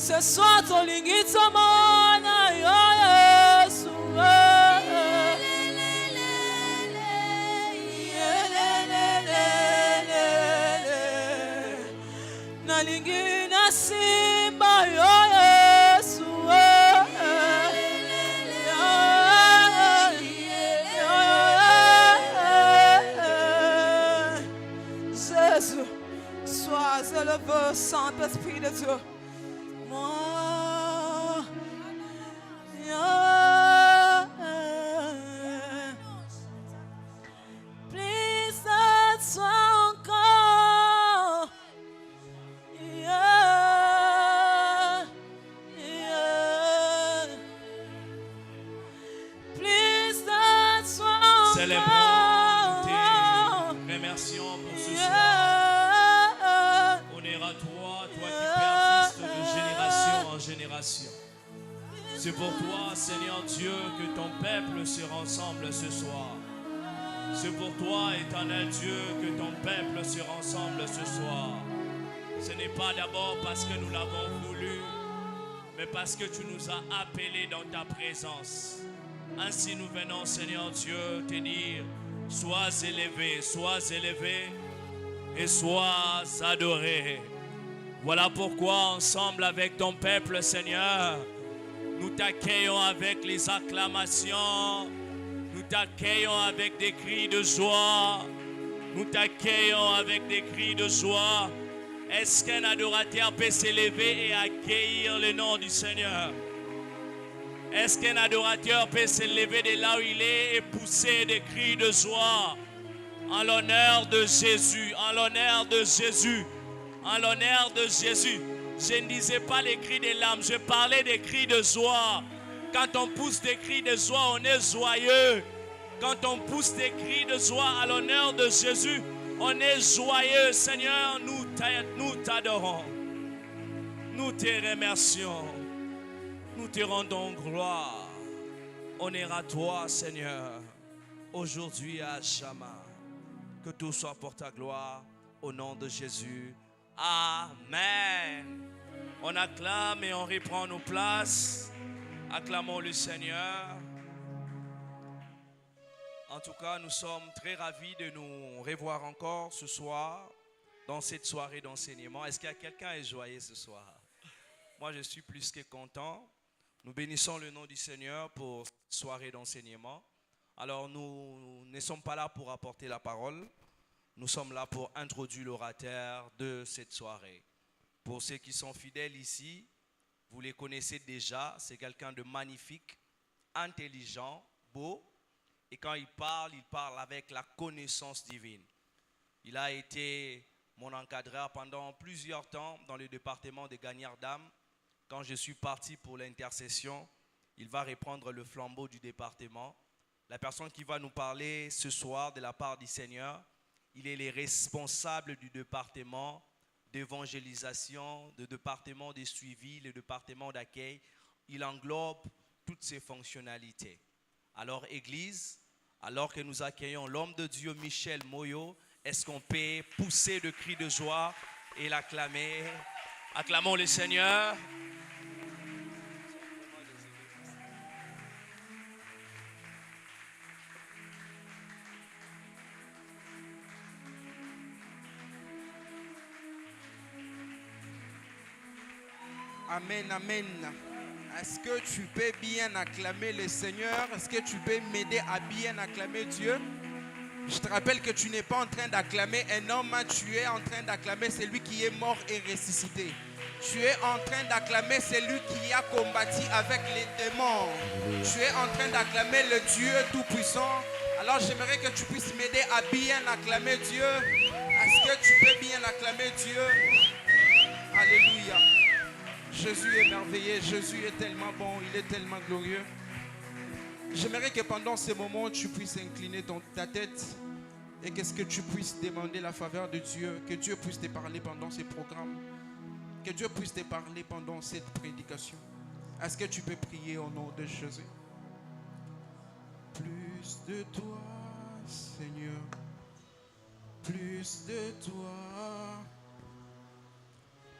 Ce soir tolingi tomona yo Yesu nalingi nasimba yo Yesu Jésus, sois élevé, Saint-Esprit de Dieu. Moi, please, sois encore. Please, sois encore. Célébrons, nous te remercions pour ce soir. Honneur à toi, toi qui persistes de génération en génération. C'est pour toi, Seigneur Dieu, que ton peuple se rassemble ce soir. C'est pour toi, éternel Dieu, que ton peuple se rassemble ce soir. Ce n'est pas d'abord parce que nous l'avons voulu, mais parce que tu nous as appelés dans ta présence. Ainsi nous venons, Seigneur Dieu, te dire, sois élevé et sois adoré. Voilà pourquoi, ensemble avec ton peuple, Seigneur, nous t'accueillons avec les acclamations, nous t'accueillons avec des cris de joie, nous t'accueillons avec des cris de joie. Est-ce qu'un adorateur peut s'élever et accueillir le nom du Seigneur? Est-ce qu'un adorateur peut s'élever de là où il est et pousser des cris de joie en l'honneur de Jésus, en l'honneur de Jésus, en l'honneur de Jésus? Je ne disais pas les cris des larmes, je parlais des cris de joie. Quand on pousse des cris de joie, on est joyeux. Quand on pousse des cris de joie à l'honneur de Jésus, on est joyeux. Seigneur, nous t'adorons. Nous te remercions. Nous te rendons gloire. Honneur à toi, Seigneur, aujourd'hui et à jamais. Que tout soit pour ta gloire, au nom de Jésus. Amen. On acclame et on reprend nos places. Acclamons le Seigneur. En tout cas, nous sommes très ravis de nous revoir encore ce soir dans cette soirée d'enseignement. Est-ce qu'il y a quelqu'un qui est joyeux ce soir? Moi, je suis plus que content. Nous bénissons le nom du Seigneur pour cette soirée d'enseignement. Alors, nous ne sommes pas là pour apporter la parole. Nous sommes là pour introduire l'orateur de cette soirée. Pour ceux qui sont fidèles ici, vous les connaissez déjà. C'est quelqu'un de magnifique, intelligent, beau. Et quand il parle avec la connaissance divine. Il a été mon encadreur pendant plusieurs temps dans le département des gagnards d'âme. Quand je suis parti pour l'intercession, il va reprendre le flambeau du département. La personne qui va nous parler ce soir de la part du Seigneur, il est le responsable du département d'évangélisation, du département de suivi, le département d'accueil. Il englobe toutes ces fonctionnalités. Alors, Église, alors que nous accueillons l'homme de Dieu Michel Moyo, est-ce qu'on peut pousser de cris de joie et l'acclamer? Acclamons le Seigneur. Amen, amen. Est-ce que tu peux bien acclamer le Seigneur? Est-ce que tu peux m'aider à bien acclamer Dieu? Je te rappelle que tu n'es pas en train d'acclamer un homme, tu es en train d'acclamer celui qui est mort et ressuscité. Tu es en train d'acclamer celui qui a combattu avec les démons. Tu es en train d'acclamer le Dieu Tout-Puissant. Alors j'aimerais que tu puisses m'aider à bien acclamer Dieu. Est-ce que tu peux bien acclamer Dieu? Alléluia. Jésus est merveilleux, Jésus est tellement bon, il est tellement glorieux. J'aimerais que pendant ces moments, tu puisses incliner ta tête et qu'est-ce que tu puisses demander la faveur de Dieu, que Dieu puisse te parler pendant ces programmes, que Dieu puisse te parler pendant cette prédication. Est-ce que tu peux prier au nom de Jésus? Plus de toi, Seigneur, plus de toi,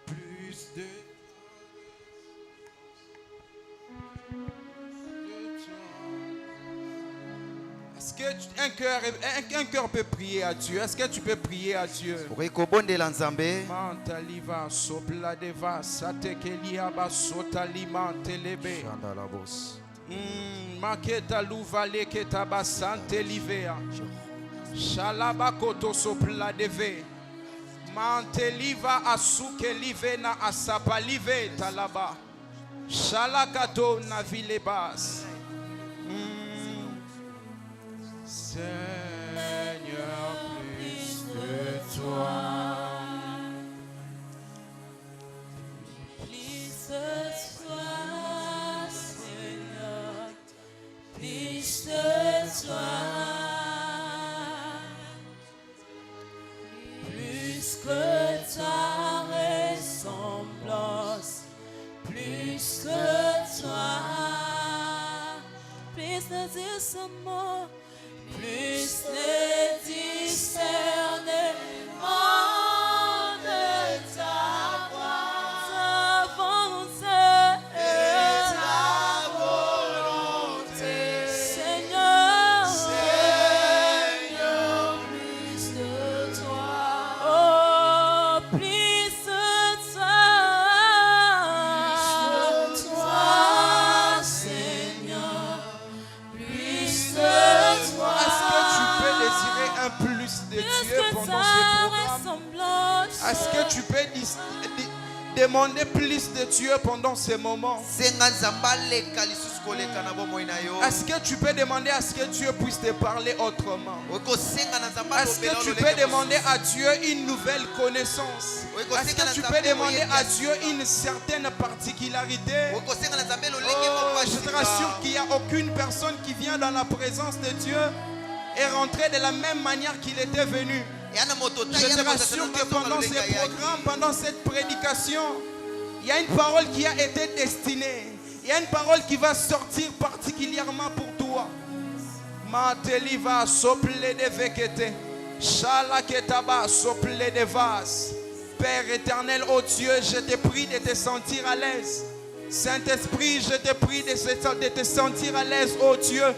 plus de un cœur peut prier à Dieu? Est-ce que tu peux prier à Dieu? Mantaliva sopla deva satekelia basota limantelebe. Maketa luvale keta basante livea. Shalaba koto sopla deve. Manteliva asuke live na asapa live talaba. Shalakato na vilebas. Seigneur, plus de toi. Plus de toi, Seigneur. Plus de toi. Plus que ta ressemblance. Plus que toi. Plus de dire ce mot. Plus de discernement de ta voix, ta volonté, Seigneur, plus de toi, oh, plus de toi, Seigneur, plus de toi. Plus de Dieu pendant ce programme? Est-ce que tu peux demander plus de Dieu pendant ces moments? Est-ce que tu peux demander à ce que Dieu puisse te parler autrement? Est-ce que tu peux demander à Dieu une nouvelle connaissance? Est-ce que tu peux demander à Dieu une certaine particularité? Oh, je te rassure qu'il n'y a aucune personne qui vient dans la présence de Dieu et rentrer de la même manière qu'il était venu. Je te rassure que pendant ces programmes, pendant cette prédication, il y a une parole qui a été destinée. Il y a une parole qui va sortir particulièrement pour toi. Mateliva sople de vekete. Shalaketaba sople de vase. Père éternel, oh Dieu, je te prie de te sentir à l'aise. Saint-Esprit, je te prie de te sentir à l'aise, oh Dieu.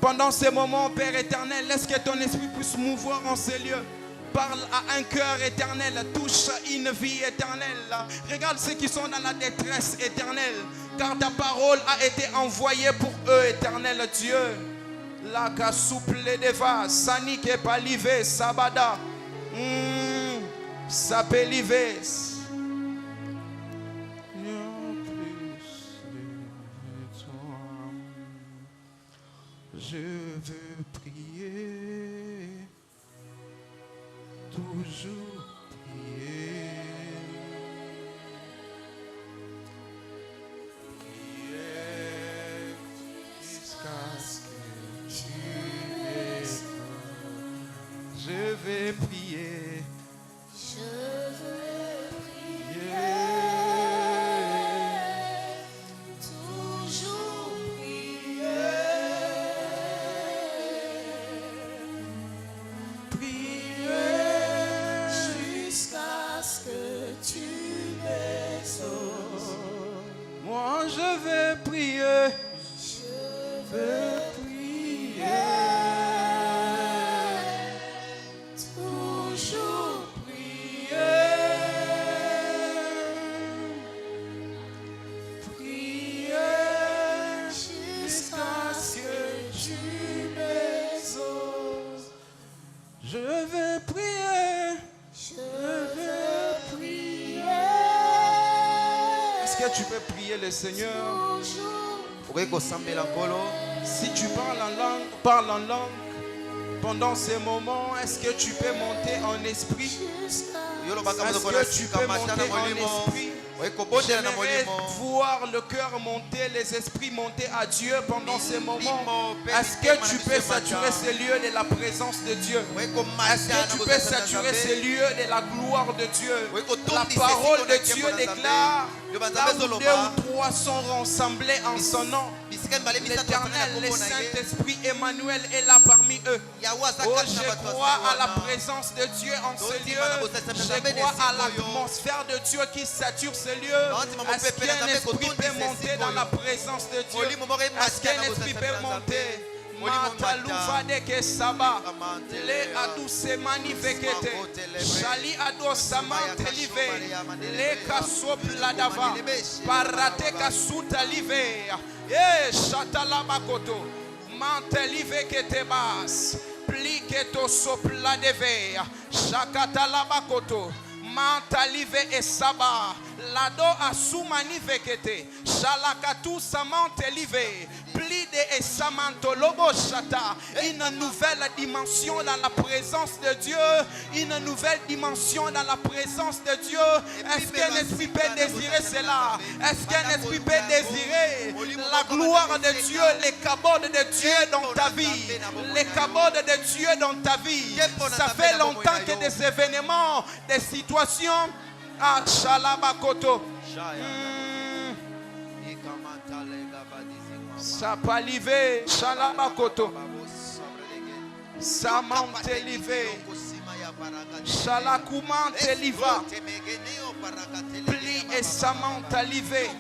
Pendant ces moments, Père éternel, laisse que ton esprit puisse mouvoir en ces lieux. Parle à un cœur éternel, touche une vie éternelle. Regarde ceux qui sont dans la détresse éternelle, car ta parole a été envoyée pour eux, éternel Dieu. La souple deva, sanike palive, sabada, sapelive. Je veux prier, toujours prier, prier jusqu'à ce que tu m'aimes. Je vais prier, toujours jusqu'à ce que tu m'exauces. moi je vais prier, je veux prier, toujours prier jusqu'à ce que tu m'exauces. Je vais prier, je veux prier. Est-ce que tu peux prier le Seigneur? Si tu parles en langue pendant ces moments, est-ce que tu peux monter en esprit? Est-ce que tu peux monter en esprit? J'aimerais voir le cœur monter, les esprits monter à Dieu pendant ces moments. Est-ce que tu peux saturer ces lieux de la présence de Dieu? Est-ce que tu peux saturer ces lieux de la gloire de Dieu? La parole de Dieu déclare, là où 2 ou 3 sont rassemblés en son nom, l'Éternel, le Saint-Esprit Emmanuel est là parmi eux. Oh, je crois à la présence de Dieu en ce lieu. Je crois à l'atmosphère de Dieu qui sature ce lieu. Est-ce qu'un esprit peut monter dans la présence de Dieu? Est-ce qu'un esprit peut monter? Mataluva de Kesaba, le aduse manifekete, Shali adosamante live, le kasopla dava, parate kasuta live, Shatalabakoto, mante live kete bas, pliketo sopla deve, Shakatalabakoto, manta live e saba, lado asumani vekete, Shalakatu samante live, plide et samanto lobo shata, une nouvelle dimension dans la présence de Dieu, une nouvelle dimension dans la présence de Dieu. Est-ce qu'un esprit peut désirer cela? Est-ce qu'un esprit peut désirer la gloire de Dieu, les cabots de Dieu dans ta vie, les cabots de Dieu dans ta vie? Ça fait longtemps que des événements, des situations à Shalabakoto. Sapalive, Shalabakoto, Samante live, Shalakumante liva, Pli et Samante live.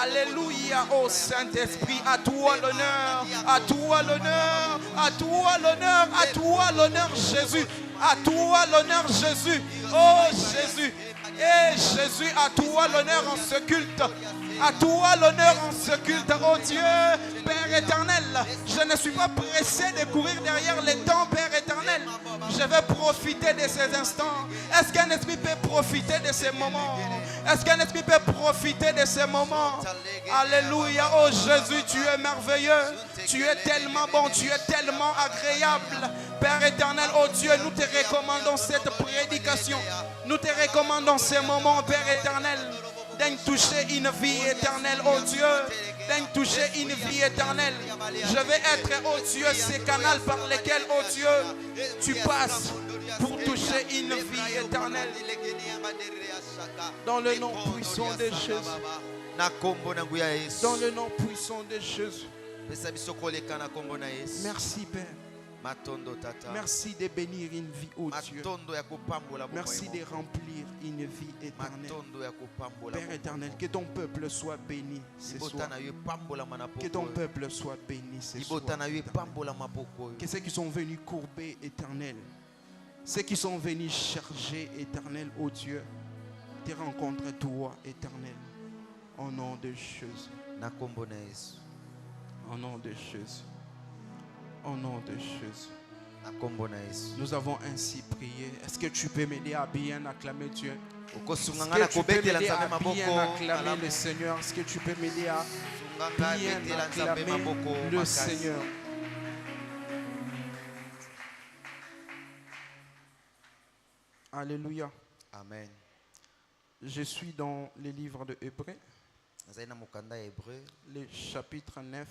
Alléluia, ô Saint-Esprit, à toi l'honneur, à toi l'honneur, à toi l'honneur, à toi l'honneur, Jésus, à toi l'honneur, Jésus, oh Jésus, et Jésus, à toi l'honneur en ce culte. À toi l'honneur en ce culte, oh Dieu, Père éternel. Je ne suis pas pressé de courir derrière les temps, Père éternel. Je vais profiter de ces instants. Est-ce qu'un esprit peut profiter de ces moments? Est-ce qu'un esprit peut profiter de ces moments? Alléluia, oh Jésus, tu es merveilleux. Tu es tellement bon, tu es tellement agréable. Père éternel, oh Dieu, nous te recommandons cette prédication. Nous te recommandons ces moments, Père éternel. Daigne toucher une vie éternelle, oh Dieu. Daigne toucher une vie éternelle. Je vais être, oh Dieu, ces canaux par lesquels, oh Dieu, tu passes pour toucher une vie éternelle. Dans le nom puissant de Jésus. Dans le nom puissant de Jésus. Merci, Père. Merci de bénir une vie, oh Dieu. Merci de remplir une vie éternelle. Père éternel, que ton peuple soit béni ce soir. Que ton peuple soit béni ce soir. Que ceux qui sont venus courber, éternel, ceux qui sont venus chercher, éternel, oh Dieu, te rencontrent toi, éternel, au nom de Jésus. Au nom de Jésus. Au nom de Jésus. Nous avons ainsi prié. Est-ce que tu peux m'aider à bien acclamer Dieu? Est-ce que tu peux m'aider à bien acclamer le Seigneur? Est-ce que tu peux m'aider à bien acclamer le Seigneur? Alléluia. Amen. Je suis dans le livre de Hébreux, le chapitre 9.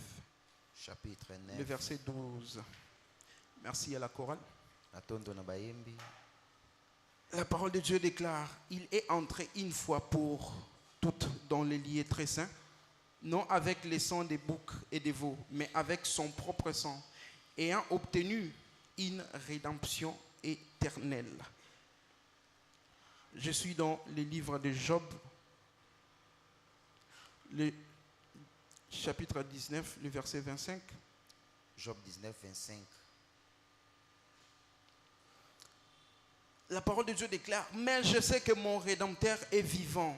Chapitre 9. Le verset 12. Merci à la chorale. La parole de Dieu déclare: il est entré une fois pour toutes dans les lieux très saints, non avec les sangs des boucs et des veaux, mais avec son propre sang, ayant obtenu une rédemption éternelle. Je suis dans le livre de Job, le chapitre 19, le verset 25. Job 19, 25. La parole de Dieu déclare: mais je sais que mon Rédempteur est vivant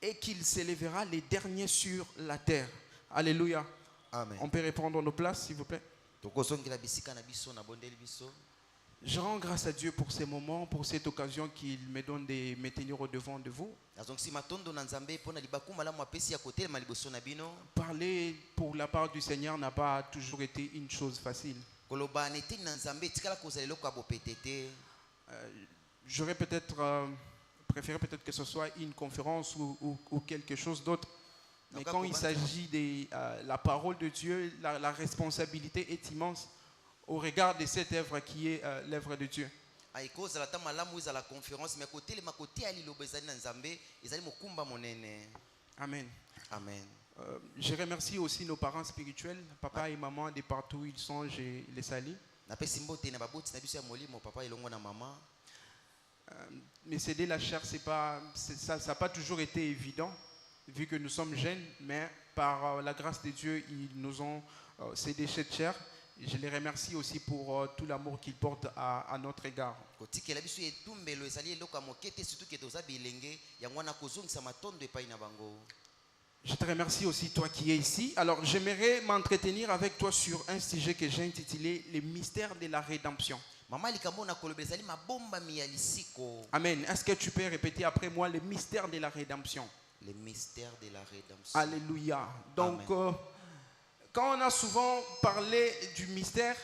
et qu'il s'élèvera les derniers sur la terre. Alléluia. Amen. On peut reprendre nos places, s'il vous plaît. Je rends grâce à Dieu pour ces moments, pour cette occasion qu'il me donne de me tenir au devant de vous. Parler pour la part du Seigneur n'a pas toujours été une chose facile. J'aurais peut-être préféré que ce soit une conférence ou quelque chose d'autre. Mais quand il s'agit de la parole de Dieu, la responsabilité est immense au regard de cette œuvre qui est l'œuvre de Dieu. Amen. Amen. Je remercie aussi nos parents spirituels, papa et maman, de partout où ils sont, je les salue. Mais céder la chair, ça n'a pas toujours été évident, vu que nous sommes jeunes, mais par la grâce de Dieu, ils nous ont cédé cette chair. Je les remercie aussi pour tout l'amour qu'ils portent à notre égard. kotikela biso etumbelo ezali eloko ya moke te surtout ke toza bilenge yango wana kozongisa matondo epai na bango. Je te remercie aussi toi qui es ici. Alors j'aimerais m'entretenir avec toi sur un sujet que j'ai intitulé les mystères de la rédemption. Mama likambo na kolobela ezali mabombami ya lisiko. Amen. Est-ce que tu peux répéter après moi les mystères de la rédemption? Les mystères de la rédemption. Alléluia. Donc Amen. quand on a souvent parlé du mystère,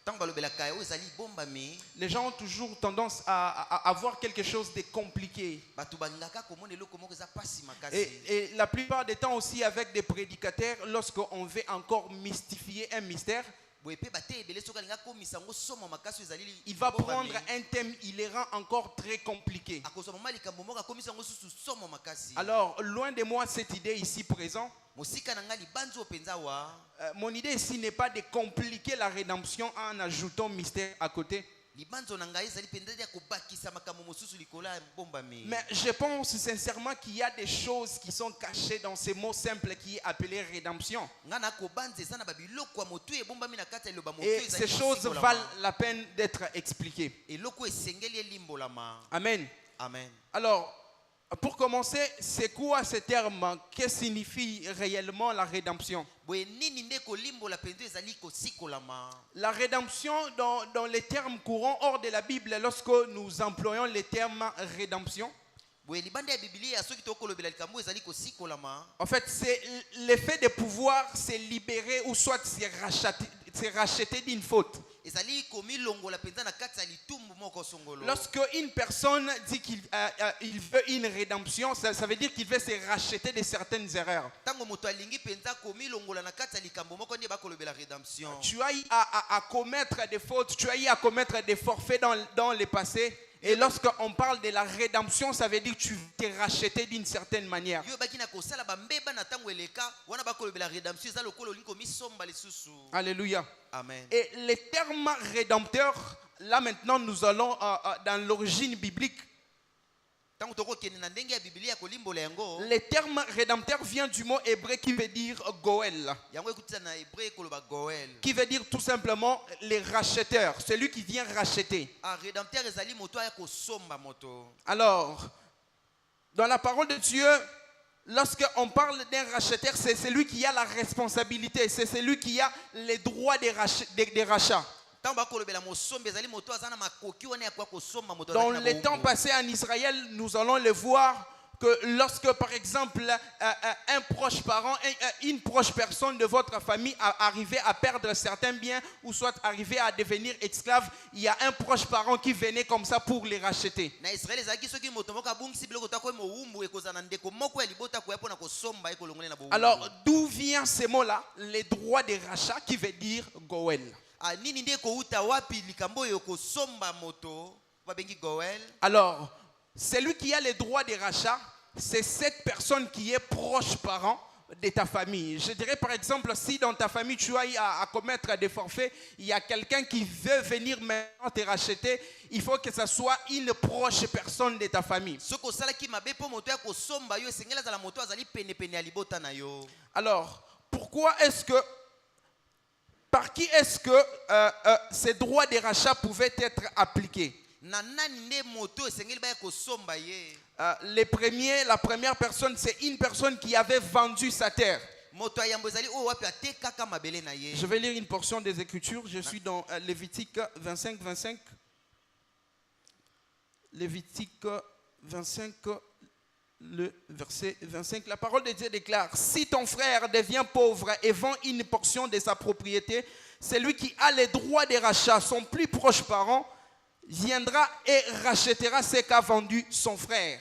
Tant balobela kayo ezali bombami. les gens ont toujours tendance à avoir quelque chose de compliqué. Batu balingaka komona eloko moko eza pasi makasi. Et la plupart des temps aussi avec des prédicateurs, lorsqu'on veut encore mystifier un mystère, Boye pe bate ebele soka linga komisa ngo somo makasi ezali. il va prendre un thème, il les rend encore très compliqué. Akoso mama likambo moko komisa ngo susu somo makasi. Alors, loin de moi cette idée ici présent. Mosika na nga libanzo penza wa. Mon idée ici n'est pas de compliquer la rédemption en ajoutant mystère à côté. Libanzo na nga ezali penza ya kobakisa makambo mosusu likola bombami. Mais je pense sincèrement qu'il y a des choses qui sont cachées dans ce mot simple qui est appelé rédemption. Nga na kobanze sana ba biloko motu e bombami na kata eloba motu Et ezali. ces choses valent la peine d'être expliquées. Eloko esengeli elimbolama. Amen. Amen. Alors, pour commencer, c'est quoi ce terme? Qu'est-ce que signifie réellement la rédemption? Boye nini nde kolimbola penza ezali kosikolama. La rédemption, dans les termes courants hors de la Bible, lorsque nous employons le terme rédemption, Boye libanda ya Biblia soki tokolobela likambo ezali kosikolama. en fait, c'est l'effet de pouvoir se libérer ou soit se racheter d'une faute. Ezali komilongola penza na kati ya litumbu moko songolo. Lorsque une personne dit qu'il veut une rédemption, ça veut dire qu'il veut se racheter de certaines erreurs. Tango moto alingi penza komilongola na kati ya likambo moko nde bakolobela rédemption. Tu as eu à commettre des fautes, tu as eu à commettre des forfaits dans le passé. Et lorsqu'on parle de la rédemption, ça veut dire que tu t'es racheté d'une certaine manière. Yo baki na kosala ba mbeba na tango eleka wana bakolobela rédemption eza lokolo linko misomba lisusu. Alléluia. Amen. Et le terme rédempteur, là maintenant nous allons dans l'origine biblique. Tango toko kene na ndenge ya Biblia kolimbola yango. Le terme rédempteur vient du mot hébreu qui veut dire Goël, Yango ekutisa na hébreu koloba Goël. qui veut dire tout simplement les racheteurs, celui qui vient racheter. Ah rédempteur ezali moto aya kosomba moto. Alors, dans la parole de Dieu, lorsqu'on parle d'un racheteur, c'est celui qui a la responsabilité, c'est celui qui a les droits des rachats. Tango bakolobela mosomba ezali moto azana makoki wana ya kwa kosomba moto. Dans les temps passés en Israël, nous allons le voir que lorsque, par exemple, un proche parent, une proche personne de votre famille arrivait à perdre certains biens ou soit arrivait à devenir esclave, il y a un proche parent qui venait comme ça pour les racheter. Na Israël ezaki soki moto moko abungisi biloko tako mo umbu ekozana ndeko moko ya libota ko yapona kosomba ekolongole na bo. Alors, d'où vient ce mot-là? Les droits de rachat qui veut dire Goël. Ah nini nde ko uta wapi likambo yo kosomba moto babengi Goël. Alors, celui qui a les droits de rachat, c'est cette personne qui est proche parent de ta famille. Je dirais par exemple, si dans ta famille tu as eu à commettre des forfaits, il y a quelqu'un qui veut venir maintenant te racheter, il faut que ce soit une proche personne de ta famille. Soko sala ki mabe po moto ya kosomba yo esengela za la moto azali pene pene ya libota na yo. Alors, par qui est-ce que ces droits de rachat pouvaient être appliqués? Na nani nde moto esengeli ba ya kosomba ye. La première personne, c'est une personne qui avait vendu sa terre. Moto ayambo ezali o wapi atekaka mabele na ye. Je vais lire une portion des Écritures. Je suis dans Lévitique 25. Lévitique 25, le verset 25. La parole de Dieu déclare: si ton frère devient pauvre et vend une portion de sa propriété, celui qui a les droits de rachat, son plus proche parent, viendra et rachètera ce qu'a vendu son frère.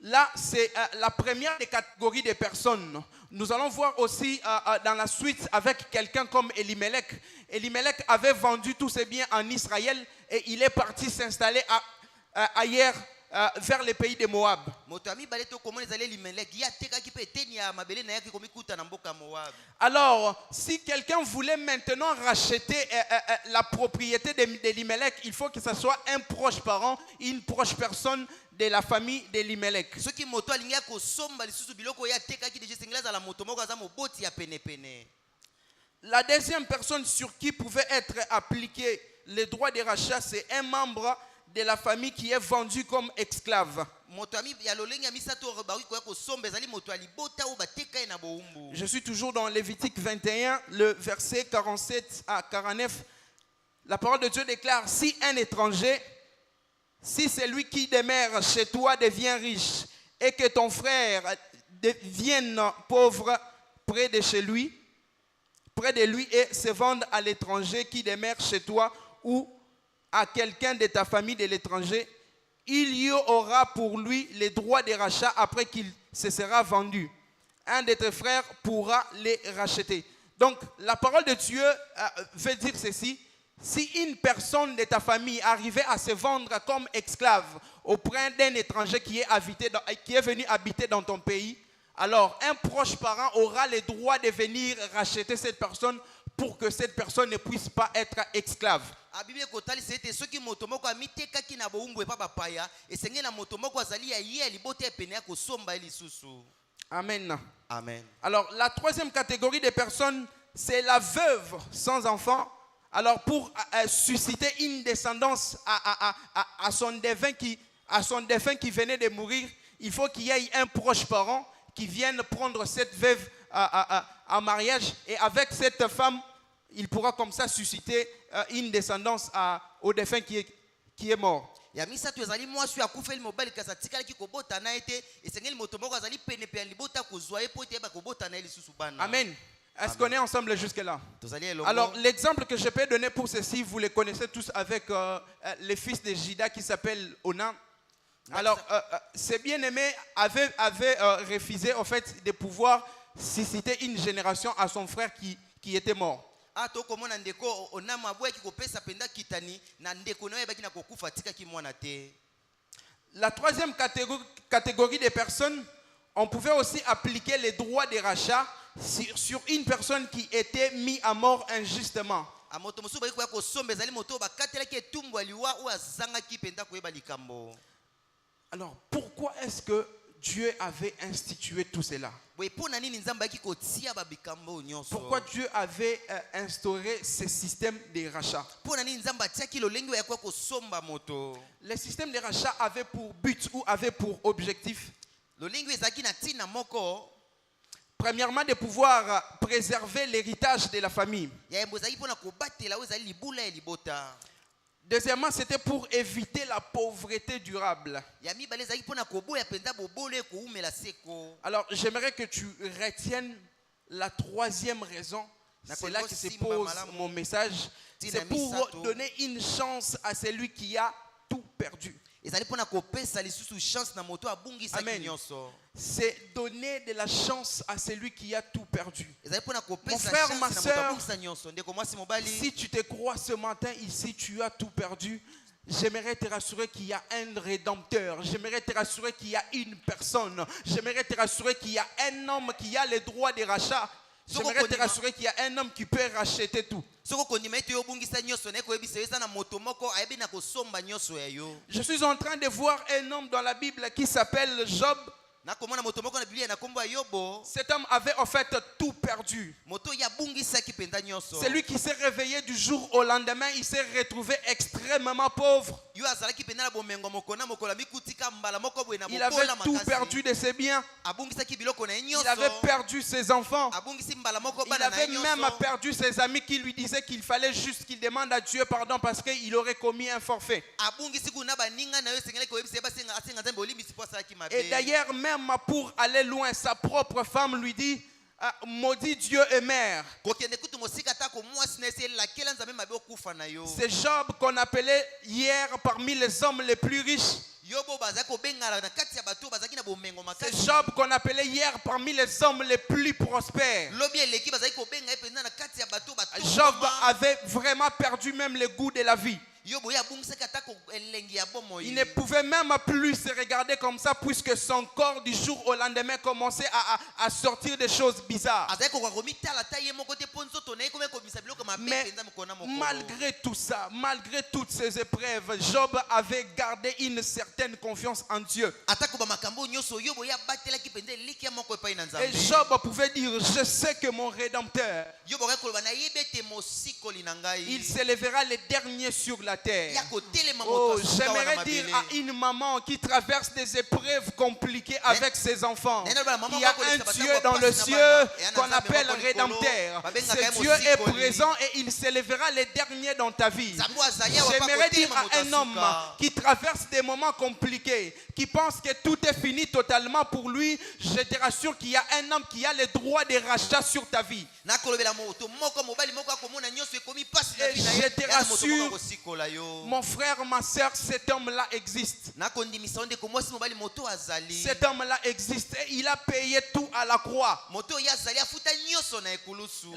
Là, c'est la première des catégories de personnes. Nous allons voir aussi dans la suite avec quelqu'un comme Elimelech. Elimelech avait vendu tous ses biens en Israël et il est parti s'installer ailleurs, vers les pays de Moab. Alors, si quelqu'un voulait maintenant racheter la propriété d'Elimelech, il faut que ce soit un proche parent, une proche personne de la famille d'Elimelech. La deuxième personne sur qui pouvait être appliqué les droits de rachat, c'est un membre de la famille qui est vendu comme esclave. Je suis toujours dans Lévitique 21, le verset 47 à 49. La parole de Dieu déclare, si un étranger, si celui qui demeure chez toi devient riche et que ton frère devienne pauvre près de chez lui, près de lui et se vende à l'étranger qui demeure chez toi ou à quelqu'un de ta famille de l'étranger, il y aura pour lui les droits de rachat après qu'il se sera vendu. Un de tes frères pourra les racheter. Donc, la parole de Dieu veut dire ceci. Si une personne de ta famille arrivait à se vendre comme esclave auprès d'un étranger qui est venu habiter dans ton pays, alors un proche parent aura le droit de venir racheter cette personne pour que cette personne ne puisse pas être esclave. Amen. Amen. Alors, la troisième catégorie de personnes, c'est la veuve sans enfant. Alors, pour susciter une descendance à son défunt qui venait de mourir, il faut qu'il y ait un proche parent qui vienne prendre cette veuve en mariage. Et avec cette femme, il pourra comme ça susciter une descendance au défunt qui est mort. Amen. Est-ce qu'on est ensemble jusque-là? Alors, l'exemple que je peux donner pour ceci, vous le connaissez tous avec le fils de Jida qui s'appelle Onan. Alors, ce bien-aimé avait refusé en fait de pouvoir susciter une génération à son frère qui était mort. La troisième catégorie de personnes, on pouvait aussi appliquer les droits de rachat sur une personne qui était mise à mort injustement. Alors, pourquoi est-ce que Dieu avait institué tout cela? Pourquoi Dieu avait instauré ce système de rachat? Le système de rachat avait pour but ou avait pour objectif, premièrement, de pouvoir préserver l'héritage de la famille. Deuxièmement, c'était pour éviter la pauvreté durable. Alors, j'aimerais que tu retiennes la troisième raison. C'est là que se pose mon message. C'est pour donner une chance à celui qui a tout perdu. Amen. C'est donner de la chance à celui qui a tout perdu. Mon frère, ma soeur, si tu te crois ce matin ici, tu as tout perdu, j'aimerais te rassurer qu'il y a un rédempteur. J'aimerais te rassurer qu'il y a une personne. J'aimerais te rassurer qu'il y a un homme qui a les droits de rachat. J'aimerais te rassurer qu'il y a un homme qui peut racheter tout. Je suis en train de voir un homme dans la Bible qui s'appelle Job. Cet homme avait en fait tout perdu. Celui qui s'est réveillé du jour au lendemain, il s'est retrouvé extrêmement pauvre. Il avait tout perdu de ses biens. Il avait perdu ses enfants. Il avait même perdu ses amis qui lui disaient qu'il fallait juste qu'il demande à Dieu pardon parce qu'il aurait commis un forfait. Et d'ailleurs, même pour aller loin, sa propre femme lui dit, maudit Dieu et mère. C'est Job qu'on appelait hier parmi les hommes les plus riches. C'est Job qu'on appelait hier parmi les hommes les plus prospères. Job avait vraiment perdu même le goût de la vie. Il ne pouvait même plus se regarder comme ça puisque son corps du jour au lendemain commençait à sortir des choses bizarres. Mais malgré tout ça, malgré toutes ces épreuves, Job avait gardé une certaine confiance en Dieu. Et Job pouvait dire, je sais que mon Rédempteur, il s'élèvera le dernier sur la terre. Oh, j'aimerais dire à une maman qui traverse des épreuves compliquées avec ses enfants, il y a un Dieu dans le ciel qu'on appelle Rédempteur. Ce Dieu est présent et il s'élèvera le dernier dans ta vie. J'aimerais dire à un homme qui traverse des moments compliqués, qui pense que tout est fini totalement pour lui, je te rassure qu'il y a un homme qui a le droit de rachat sur ta vie. Et je te rassure, mon frère, ma soeur, cet homme-là existe. Cet homme-là existe et il a payé tout à la croix.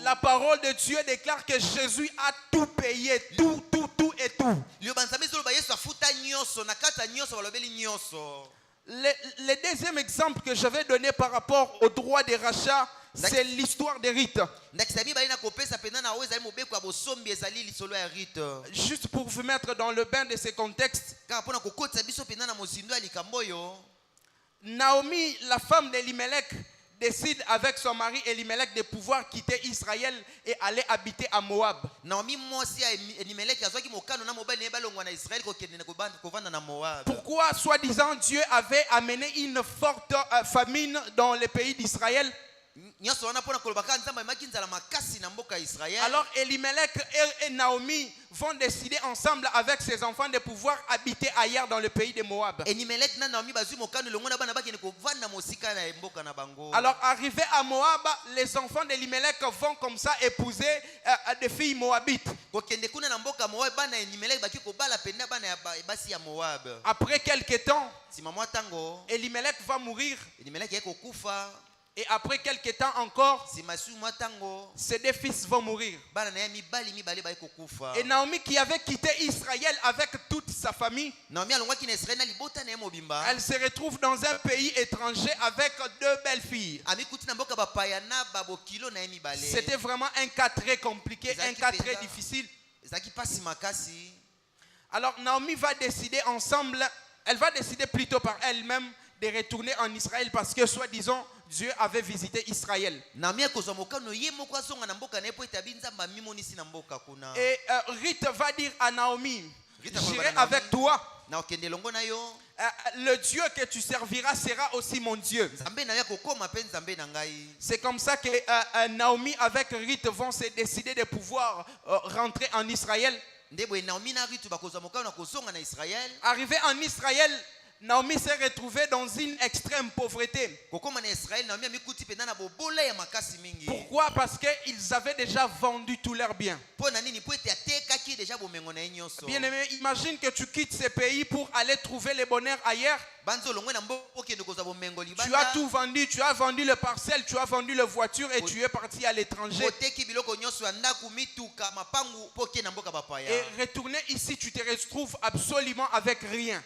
La parole de Dieu déclare que Jésus a tout payé, tout et tout. Le deuxième exemple que je vais donner par rapport au droit des rachats, c'est l'histoire de Rite. Juste pour vous mettre dans le bain de ce contexte, Naomi, la femme d'Elimelech, décide avec son mari Elimelech de pouvoir quitter Israël et aller habiter à Moab. Pourquoi, soi-disant, Dieu avait amené une forte famine dans le pays d'Israël? Alors Elimelech et Naomi vont décider ensemble avec ses enfants de pouvoir habiter ailleurs dans le pays de Moab. Alors arrivés à Moab, les enfants d'Elimelech vont comme ça épouser des filles moabites. Après quelques temps, Elimelech va mourir. Et après quelques temps encore, ses deux fils vont mourir. Et Naomi, qui avait quitté Israël avec toute sa famille, elle se retrouve dans un pays étranger avec deux belles filles. C'était vraiment un cas très compliqué, un cas très difficile. Alors Naomi va décider ensemble, elle va décider plutôt par elle-même de retourner en Israël parce que soi-disant Dieu avait visité Israël. Et Rite va dire à Naomi, j'irai avec toi. Le Dieu que tu serviras sera aussi mon Dieu. C'est comme ça que Naomi avec Rite vont se décider de pouvoir rentrer en Israël. Arrivé en Israël, Naomi s'est retrouvée dans une extrême pauvreté. Pourquoi? Parce qu'ils avaient déjà vendu tous leurs biens. Bien aimé, imagine que tu quittes ce pays pour aller trouver le bonheur ailleurs. Tu as tout vendu, tu as vendu le parcelle, tu as vendu la voiture et tu es parti à l'étranger. Et retourner ici, tu te retrouves absolument avec rien.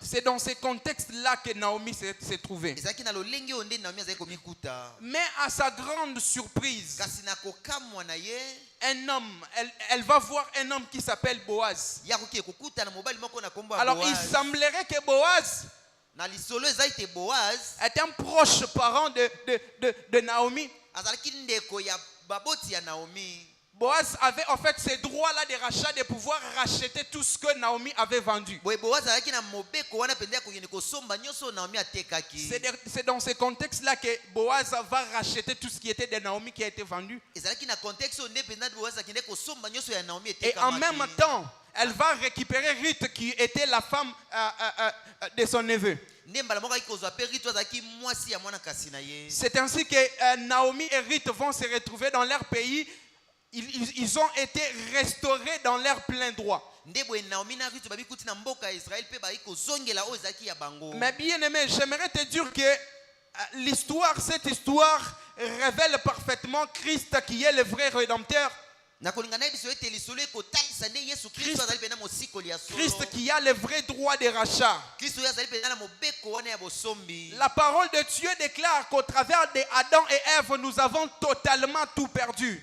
C'est dans ce contexte-là que Naomi s'est trouvée. Mais à sa grande surprise, un homme, elle va voir un homme qui s'appelle Boaz. Alors il semblerait que Boaz est un proche parent de Naomi. Boaz avait en fait ce droit-là de rachat, de pouvoir racheter tout ce que Naomi avait vendu. C'est dans ce contexte-là que Boaz va racheter tout ce qui était de Naomi qui a été vendu. Et en même temps, elle va récupérer Ruth qui était la femme de son neveu. C'est ainsi que Naomi et Ruth vont se retrouver dans leur pays. Ils ont été restaurés dans leur plein droit. Mais bien aimé, j'aimerais te dire que cette histoire révèle parfaitement Christ qui est le vrai rédempteur. Christ qui a le vrai droit de rachat. La parole de Dieu déclare qu'au travers d'Adam et Ève, nous avons totalement tout perdu.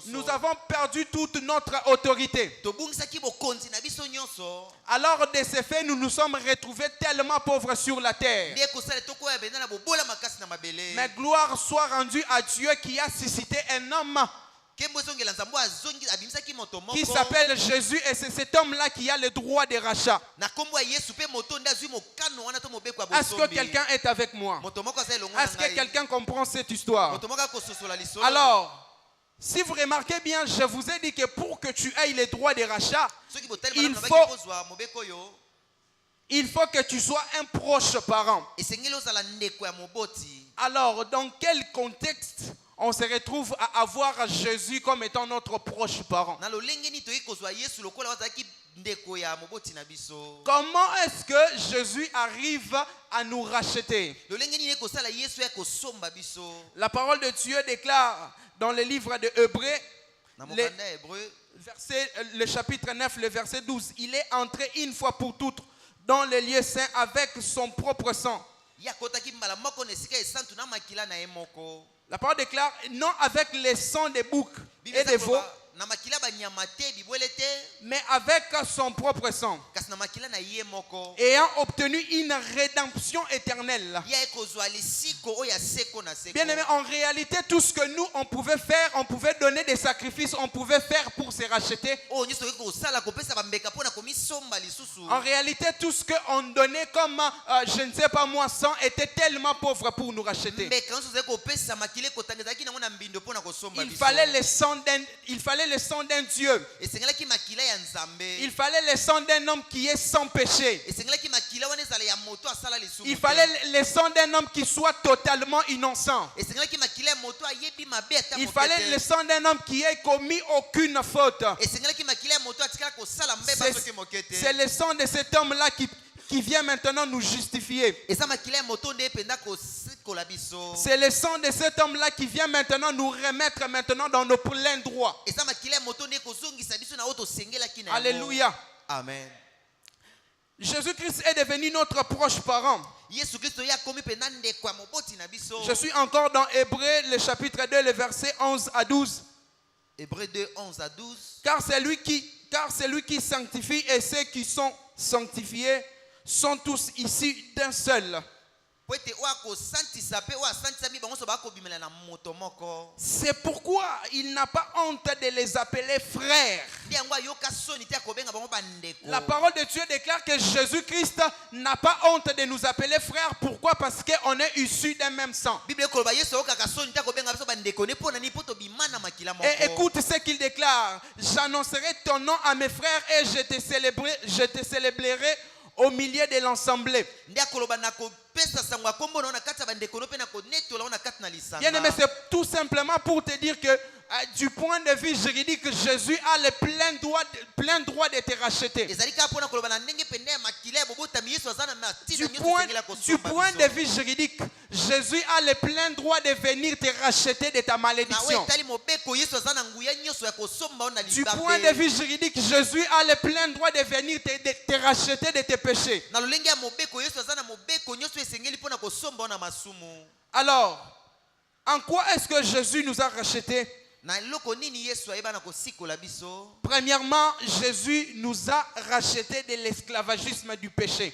Nous avons perdu toute notre autorité. Alors de ce fait, nous nous sommes retrouvés tellement pauvres sur la terre. Mais gloire soit rendue à Dieu qui a suscité un homme qui s'appelle Jésus, et c'est cet homme-là qui a le droit de rachat. Est-ce que quelqu'un est avec moi? Est-ce que quelqu'un comprend cette histoire? Alors, si vous remarquez bien, je vous ai dit que pour que tu aies le droit de rachat, il faut que tu sois un proche parent. Alors, dans quel contexte on se retrouve à avoir Jésus comme étant notre proche parent? Comment est-ce que Jésus arrive à nous racheter? La parole de Dieu déclare dans le livre de Hébreux, le chapitre 9, le verset 12, il est entré une fois pour toutes dans les lieux saints avec son propre sang. La parole déclare, non avec les sangs des boucs et des veaux, mais avec son propre sang, ayant obtenu une rédemption éternelle. Bien aimé, en réalité, tout ce que nous, on pouvait faire, on pouvait donner des sacrifices, on pouvait faire pour se racheter. En réalité, tout ce qu'on donnait comme, je ne sais pas moi, sang, était tellement pauvre pour nous racheter. Il fallait le sang d'un Dieu. Il fallait le sang d'un homme qui est sans péché. Il fallait le sang d'un homme qui soit totalement innocent. Il fallait le sang d'un homme qui ait commis aucune faute. C'est le sang de cet homme-là qui vient maintenant nous justifier. C'est le sang de cet homme-là qui vient maintenant nous remettre maintenant dans nos pleins droits. Alléluia. Amen. Jésus-Christ est devenu notre proche parent. Je suis encore dans Hébreux, le chapitre 2, le verset 11 à 12. Hébreux 2, 11 à 12. Car c'est lui qui sanctifie, et ceux qui sont sanctifiés sont tous issus d'un seul. C'est pourquoi il n'a pas honte de les appeler frères. La parole de Dieu déclare que Jésus-Christ n'a pas honte de nous appeler frères. Pourquoi? Parce qu'on est issus d'un même sang. Et écoute ce qu'il déclare. J'annoncerai ton nom à mes frères et je te célébrerai au milieu de l'assemblée. Bien aimé, c'est tout simplement pour te dire que du point de vue juridique, Jésus a le plein droit de te racheter. Du point de vue juridique, Jésus a le plein droit de venir te racheter de ta malédiction. Du point de vue juridique, Jésus a le plein droit de venir te racheter de tes péchés. Alors, en quoi est-ce que Jésus nous a rachetés? Premièrement, Jésus nous a rachetés de l'esclavagisme du péché.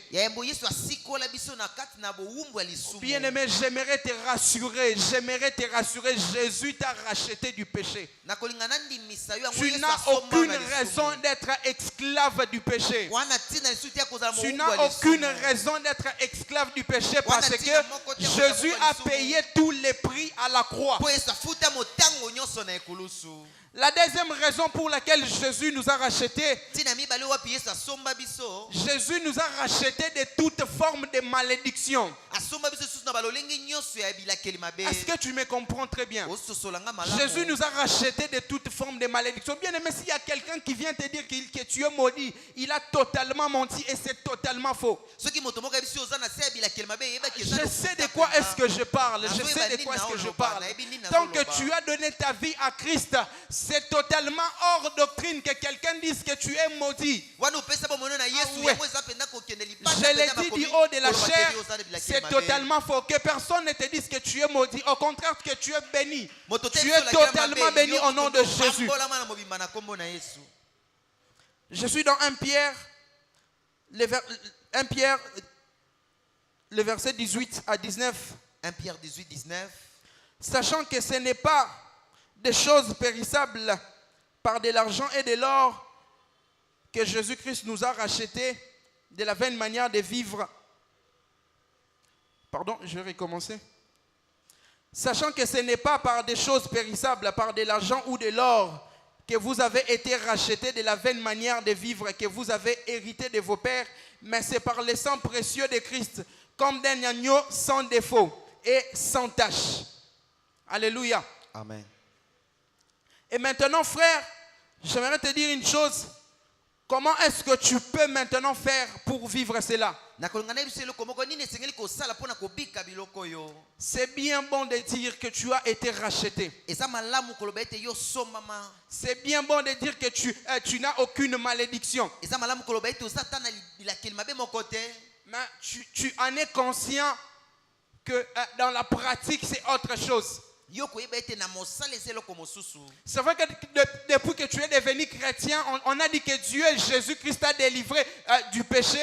Bien-aimé, j'aimerais te rassurer. Jésus t'a racheté du péché. Tu n'as aucune raison d'être esclave du péché. Tu n'as aucune raison d'être esclave du péché parce que Jésus a payé tous les prix à la croix. La deuxième raison pour laquelle Jésus nous a rachetés, Jésus nous a rachetés de toute forme de malédiction. Est-ce que tu me comprends très bien? Jésus nous a rachetés de toute forme de malédiction. Bien aimé, s'il y a quelqu'un qui vient te dire que tu es maudit, il a totalement menti et c'est totalement faux. Je sais de quoi est-ce que je parle. Je sais de quoi est-ce que je parle. Tant que tu as donné ta vie à Christ, c'est totalement hors doctrine que quelqu'un dise que tu es maudit. Je l'ai dit du haut de la chair, c'est totalement faux. Que personne ne te dise que tu es maudit. Au contraire, que tu es béni. Tu es totalement béni au nom de Jésus. Je suis dans 1 Pierre, le verset 18 à 19. 1 Pierre 18, 19. Sachant que ce n'est pas des choses périssables par de l'argent et de l'or que Jésus-Christ nous a rachetés de la vaine manière de vivre. Pardon, je vais recommencer. Sachant que ce n'est pas par des choses périssables, par de l'argent ou de l'or, que vous avez été rachetés de la vaine manière de vivre que vous avez hérité de vos pères, mais c'est par le sang précieux de Christ, comme d'un agneau sans défaut et sans tache. Alléluia. Amen. Et maintenant, frère, j'aimerais te dire une chose. Comment est-ce que tu peux maintenant faire pour vivre cela? C'est bien bon de dire que tu as été racheté. C'est bien bon de dire que tu n'as aucune malédiction. Mais tu en es conscient que dans la pratique, c'est autre chose. C'est vrai que depuis que tu es devenu chrétien, on a dit que Dieu, Jésus-Christ, t'a délivré du péché.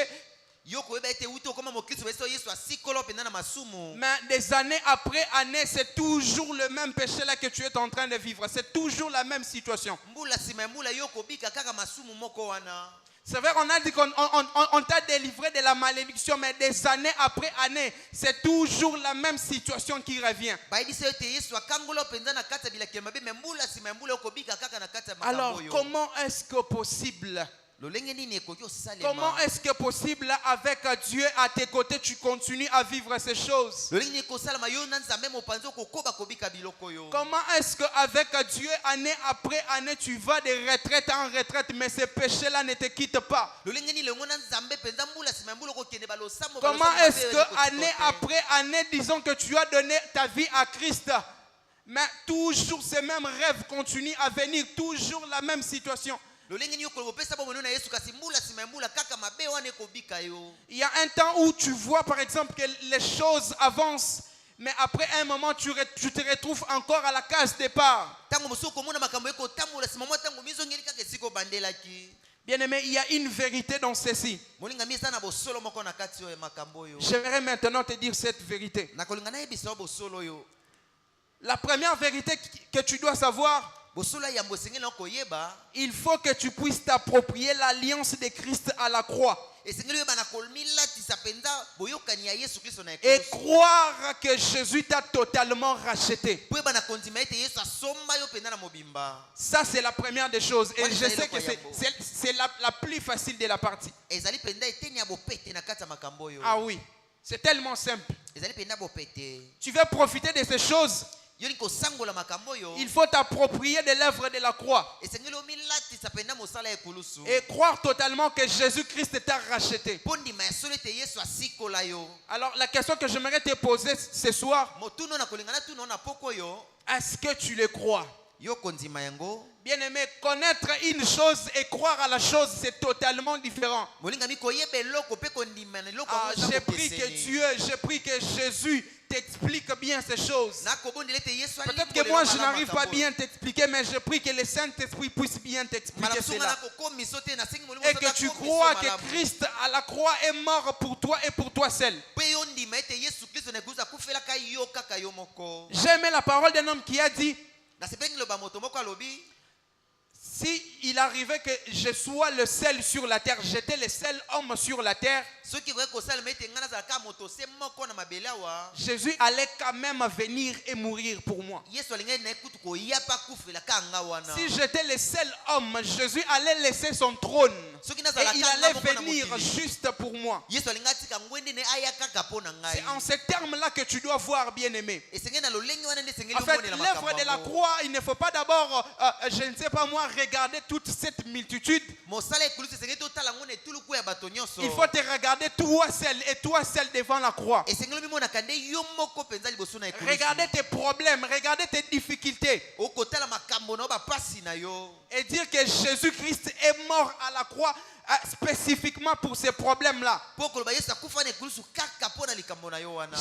Mais des années après années, c'est toujours le même péché là que tu es en train de vivre. C'est toujours la même situation. C'est vrai, on a dit qu'on t'a délivré de la malédiction, mais des années après années, c'est toujours la même situation qui revient. Alors, comment est-ce que possible? Comment est-ce que possible avec Dieu à tes côtés, tu continues à vivre ces choses? Comment est-ce qu'avec Dieu, année après année, tu vas de retraite en retraite, mais ces péchés-là ne te quittent pas? Comment est-ce que année après année, disons que tu as donné ta vie à Christ, mais toujours ces mêmes rêves continuent à venir, toujours la même situation? Il y a un temps où tu vois par exemple que les choses avancent, mais après un moment tu te retrouves encore à la case départ. Bien aimé, il y a une vérité dans ceci. J'aimerais maintenant te dire cette vérité. La première vérité que tu dois savoir, il faut que tu puisses t'approprier l'alliance de Christ à la croix. Et croire que Jésus t'a totalement racheté. Ça, c'est la première des choses. Et je sais que c'est la plus facile de la partie. Ah oui, c'est tellement simple. Tu veux profiter de ces choses, il faut t'approprier de l'œuvre de la croix et croire totalement que Jésus-Christ t'a racheté. Alors la question que j'aimerais te poser ce soir, est-ce que tu le crois? Bien aimé, connaître une chose et croire à la chose, c'est totalement différent. J'ai pris que Jésus t'explique bien ces choses. Peut-être que moi je n'arrive pas bien t'expliquer, mais je prie que le Saint-Esprit puisse bien t'expliquer cela. Et que tu crois que Christ à la croix est mort pour toi et pour toi seul. J'ai aimé la parole d'un homme qui a dit, si il arrivait que je sois le seul sur la terre, j'étais le seul homme sur la terre, Jésus allait quand même venir et mourir pour moi. Si j'étais le seul homme, Jésus allait laisser son trône Et il allait venir juste pour moi. Yesu alinga tika ngwende ne aya kaka po na ngai. C'est en ces termes-là que tu dois voir, bien-aimé. Esengeli na lolenge wana nde esengeli En fait, omona na l'œuvre makambo de la yango. croix, il ne faut pas d'abord, je ne sais pas moi, regarder toute cette multitude. Mosala ekulusu esengeli totala ngone etuluku ya bato nyonso. Il faut te regarder toi seul devant la croix. Esengeli omonaka nde yo moko penza liboso na ekulusu. Regardez tes problèmes, regardez tes difficultés. Okotala makambo na bapasi na yo. Et dire que Jésus-Christ est mort à la croix spécifiquement pour ces problèmes-là.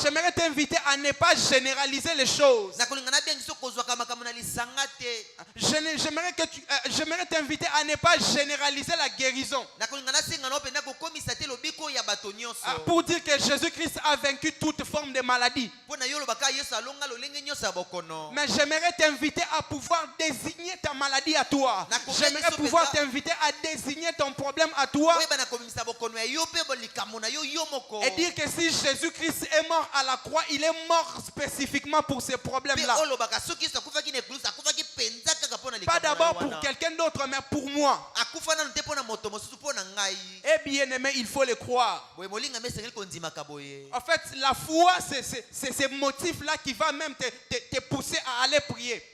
J'aimerais t'inviter à ne pas généraliser les choses. J'aimerais t'inviter à ne pas généraliser la guérison. Pour dire que Jésus-Christ a vaincu toute forme de maladie. Mais j'aimerais t'inviter à pouvoir désigner ta maladie à toi. J'aimerais pouvoir t'inviter à désigner ton problème à toi. Et dire que si Jésus-Christ est mort à la croix, il est mort spécifiquement pour ces problèmes-là. Pas d'abord pour quelqu'un d'autre, mais pour moi. Et bien aimé, il faut le croire. En fait, la foi, c'est ce motif-là qui va même te pousser à aller prier.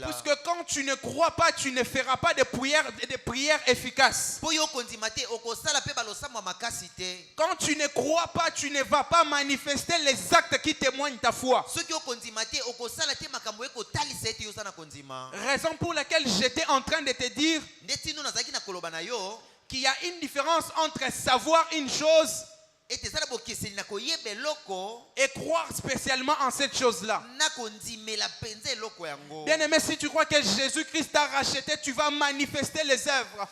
Puisque quand tu ne crois pas, tu ne feras pas de prières efficaces. Quand tu ne crois pas, tu ne vas pas manifester les actes qui témoignent ta foi. Raison pour laquelle j'étais en train de te dire qu'il y a une différence entre savoir une chose et croire spécialement en cette chose-là. Bien aimé, si tu crois que Jésus-Christ t'a racheté, tu vas manifester les œuvres.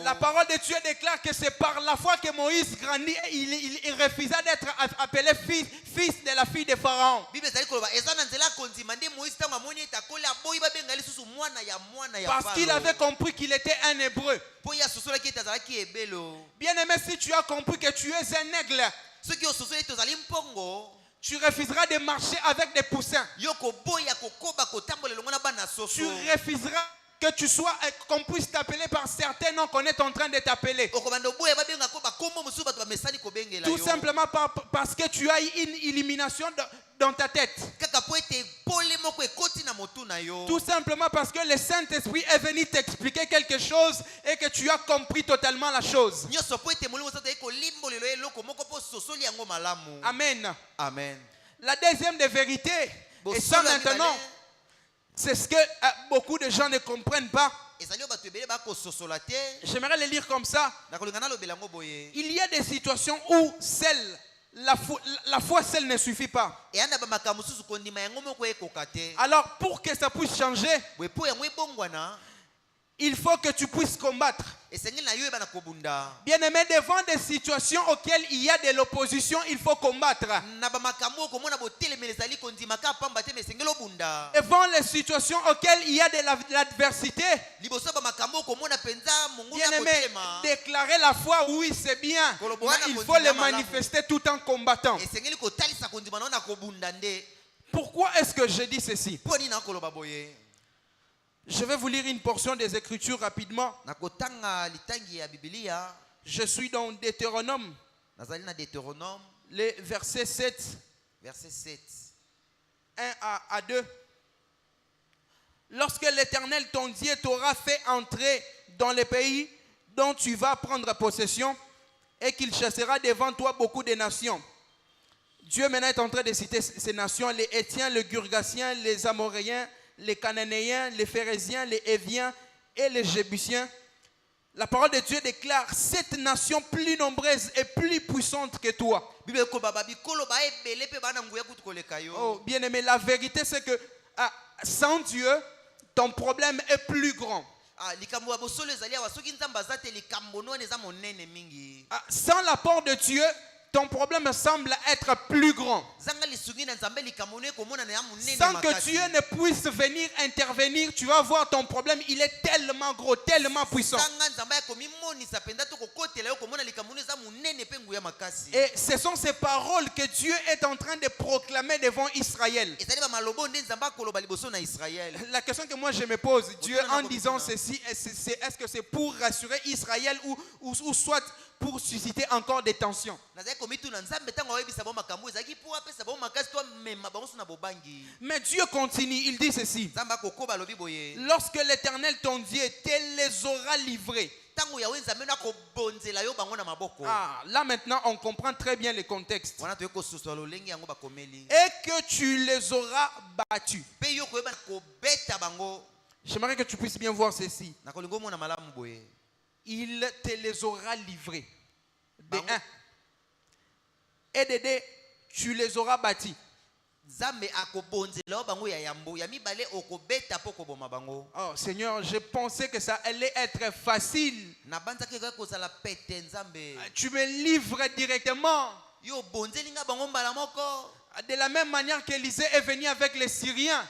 La parole de Dieu déclare que c'est par la foi que Moïse grandit et il refusa d'être appelé fils de la fille de Pharaon. Parce qu'il avait compris qu'il était un hébreu. Bien aimé, si tu as compris que tu es un aigle, tu refuseras de marcher avec des poussins. Tu refuseras que tu sois, qu'on puisse t'appeler par certains noms qu'on est en train de t'appeler. Tout simplement parce que tu as une illumination dans ta tête. Tout simplement parce que le Saint-Esprit est venu t'expliquer quelque chose et que tu as compris totalement la chose. Amen. Amen. La deuxième des vérités, et ça maintenant, c'est ce que beaucoup de gens ne comprennent pas. J'aimerais le lire comme ça. Il y a des situations où la foi seule ne suffit pas. Alors pour que ça puisse changer, il faut que tu puisses combattre. Bien aimé, devant des situations auxquelles il y a de l'opposition, il faut combattre. Devant les situations auxquelles il y a de l'adversité, bien aimé, déclarer la foi, oui c'est bien, mais il faut le manifester tout en combattant. Pourquoi est-ce que je dis ceci? Je vais vous lire une portion des Écritures rapidement. Je suis dans Deutéronome, le verset 7, 1 à 2. Lorsque l'Éternel, ton Dieu, t'aura fait entrer dans le pays dont tu vas prendre possession et qu'il chassera devant toi beaucoup de nations. Dieu maintenant est en train de citer ces nations, les Héthiens, les Girgasiens, les Amoréens, les Cananéens, les Phérésiens, les Éviens et les Jébusiens. La parole de Dieu déclare cette nation plus nombreuse et plus puissante que toi. Oh, bien aimé, la vérité c'est que sans Dieu, ton problème est plus grand. Sans l'apport de Dieu, ton problème semble être plus grand. Zanga lisungi na nzambe likamone komona na ya munene Sans que makasi. Dieu ne puisse venir intervenir, tu vas voir ton problème, il est tellement gros, tellement puissant. Zanga nzambe komimonisa penda to kokotela yo komona likamone za munene pe nguya makasi. Et ce sont ces paroles que Dieu est en train de proclamer devant Israël. Ezali ba malobo nde nzambe akoloba liboso na Israël. La question que moi je me pose, Dieu en disant ceci, est-ce que c'est pour rassurer Israël ou soit pour susciter encore des tensions? Mais Dieu continue, il dit ceci. Lorsque l'Éternel ton Dieu te les aura livrés. Ah, là maintenant on comprend très bien le contexte. Et que tu les auras battus. J'aimerais que tu puisses bien voir ceci. Il te les aura livrés. De un. Et de deux, tu les auras bâtis. Oh Seigneur, je pensais que ça allait être facile. Tu me livres directement. De la même manière qu'Élisée est venu avec les Syriens,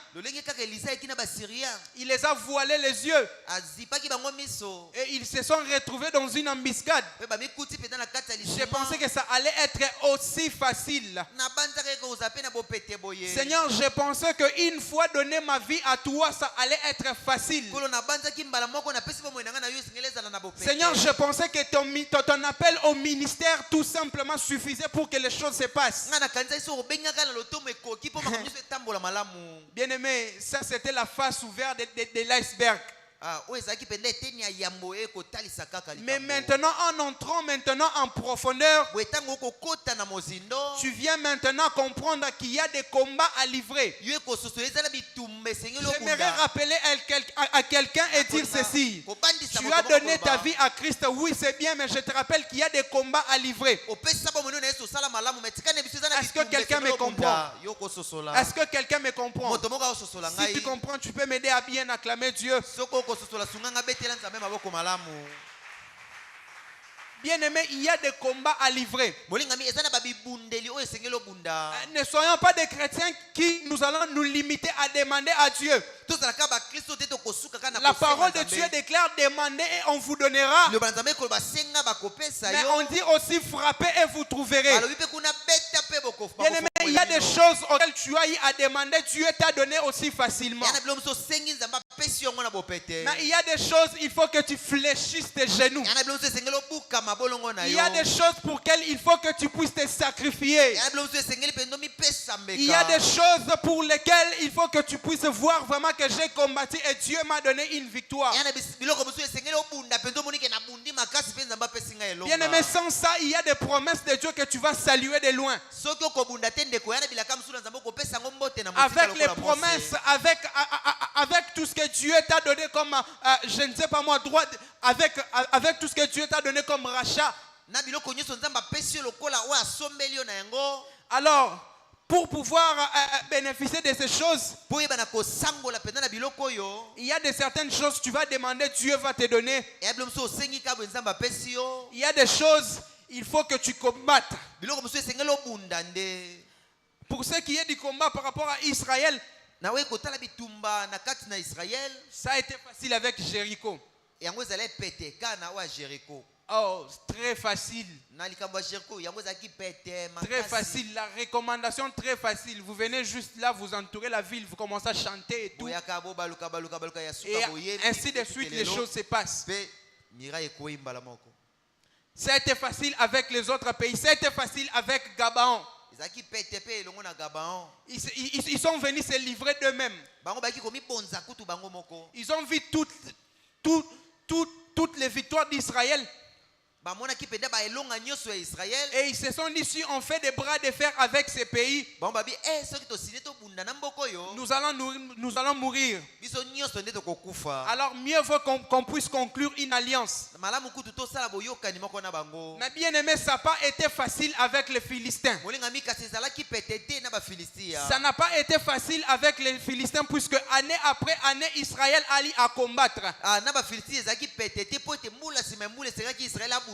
il les a voilés les yeux et ils se sont retrouvés dans une embuscade. Je pensais que ça allait être aussi facile. Seigneur, je pensais qu'une fois donné ma vie à toi, ça allait être facile. Seigneur, je pensais que ton appel au ministère tout simplement suffisait pour que les choses se passent. Bien-aimé, ça c'était la face ouverte de l'iceberg. Mais maintenant, en entrant maintenant en profondeur, tu viens maintenant comprendre qu'il y a des combats à livrer. J'aimerais rappeler à quelqu'un et dire ceci. Tu as donné ta vie à Christ, oui c'est bien, mais je te rappelle qu'il y a des combats à livrer. Est-ce que quelqu'un me comprend? Est-ce que quelqu'un me comprend? Si tu comprends, tu peux m'aider à bien acclamer Dieu. Bien-aimé, il y a des combats à livrer. Ne soyons pas des chrétiens qui nous allons nous limiter à demander à Dieu. La parole de Dieu déclare demander et on vous donnera. Mais on dit aussi frappez et vous trouverez. Bien-aimé, il y a des choses auxquelles tu as eu à demander, Dieu t'a donné aussi facilement. Mais il y a des choses, il faut que tu fléchisses tes genoux. Il y a des choses pour lesquelles il faut que tu puisses te sacrifier. Il y a des choses pour lesquelles il faut que tu puisses voir vraiment que j'ai combattu et Dieu m'a donné une victoire. Bien aimé, sans ça, il y a des promesses de Dieu que tu vas saluer de loin. Avec les promesses, avec tout ce que Dieu t'a donné comme, je ne sais pas moi, droit, avec tout ce que Dieu t'a donné comme rachat. Alors, pour pouvoir bénéficier de ces choses, il y a de certaines choses que tu vas demander, Dieu va te donner. Il y a des choses, il faut que tu combattes. Pour ce qui est du combat par rapport à Israël, ça a été facile avec Jéricho. Oh, très facile. Très facile. La recommandation très facile. Vous venez juste là, vous entourez la ville, vous commencez à chanter et tout. Et ainsi de suite, les choses se passent. Ça a été facile avec les autres pays. Ça a été facile avec Gabaon. Ils sont venus se livrer d'eux-mêmes. Ils ont vu toutes les victoires d'Israël. Et ils se sont dit, si on fait des bras de fer avec ces pays, nous allons mourir. Alors mieux vaut qu'on puisse conclure une alliance. Mais bien aimé, ça n'a pas été facile avec les Philistins. Ça n'a pas été facile avec les Philistins puisque année après année, Israël allait à combattre.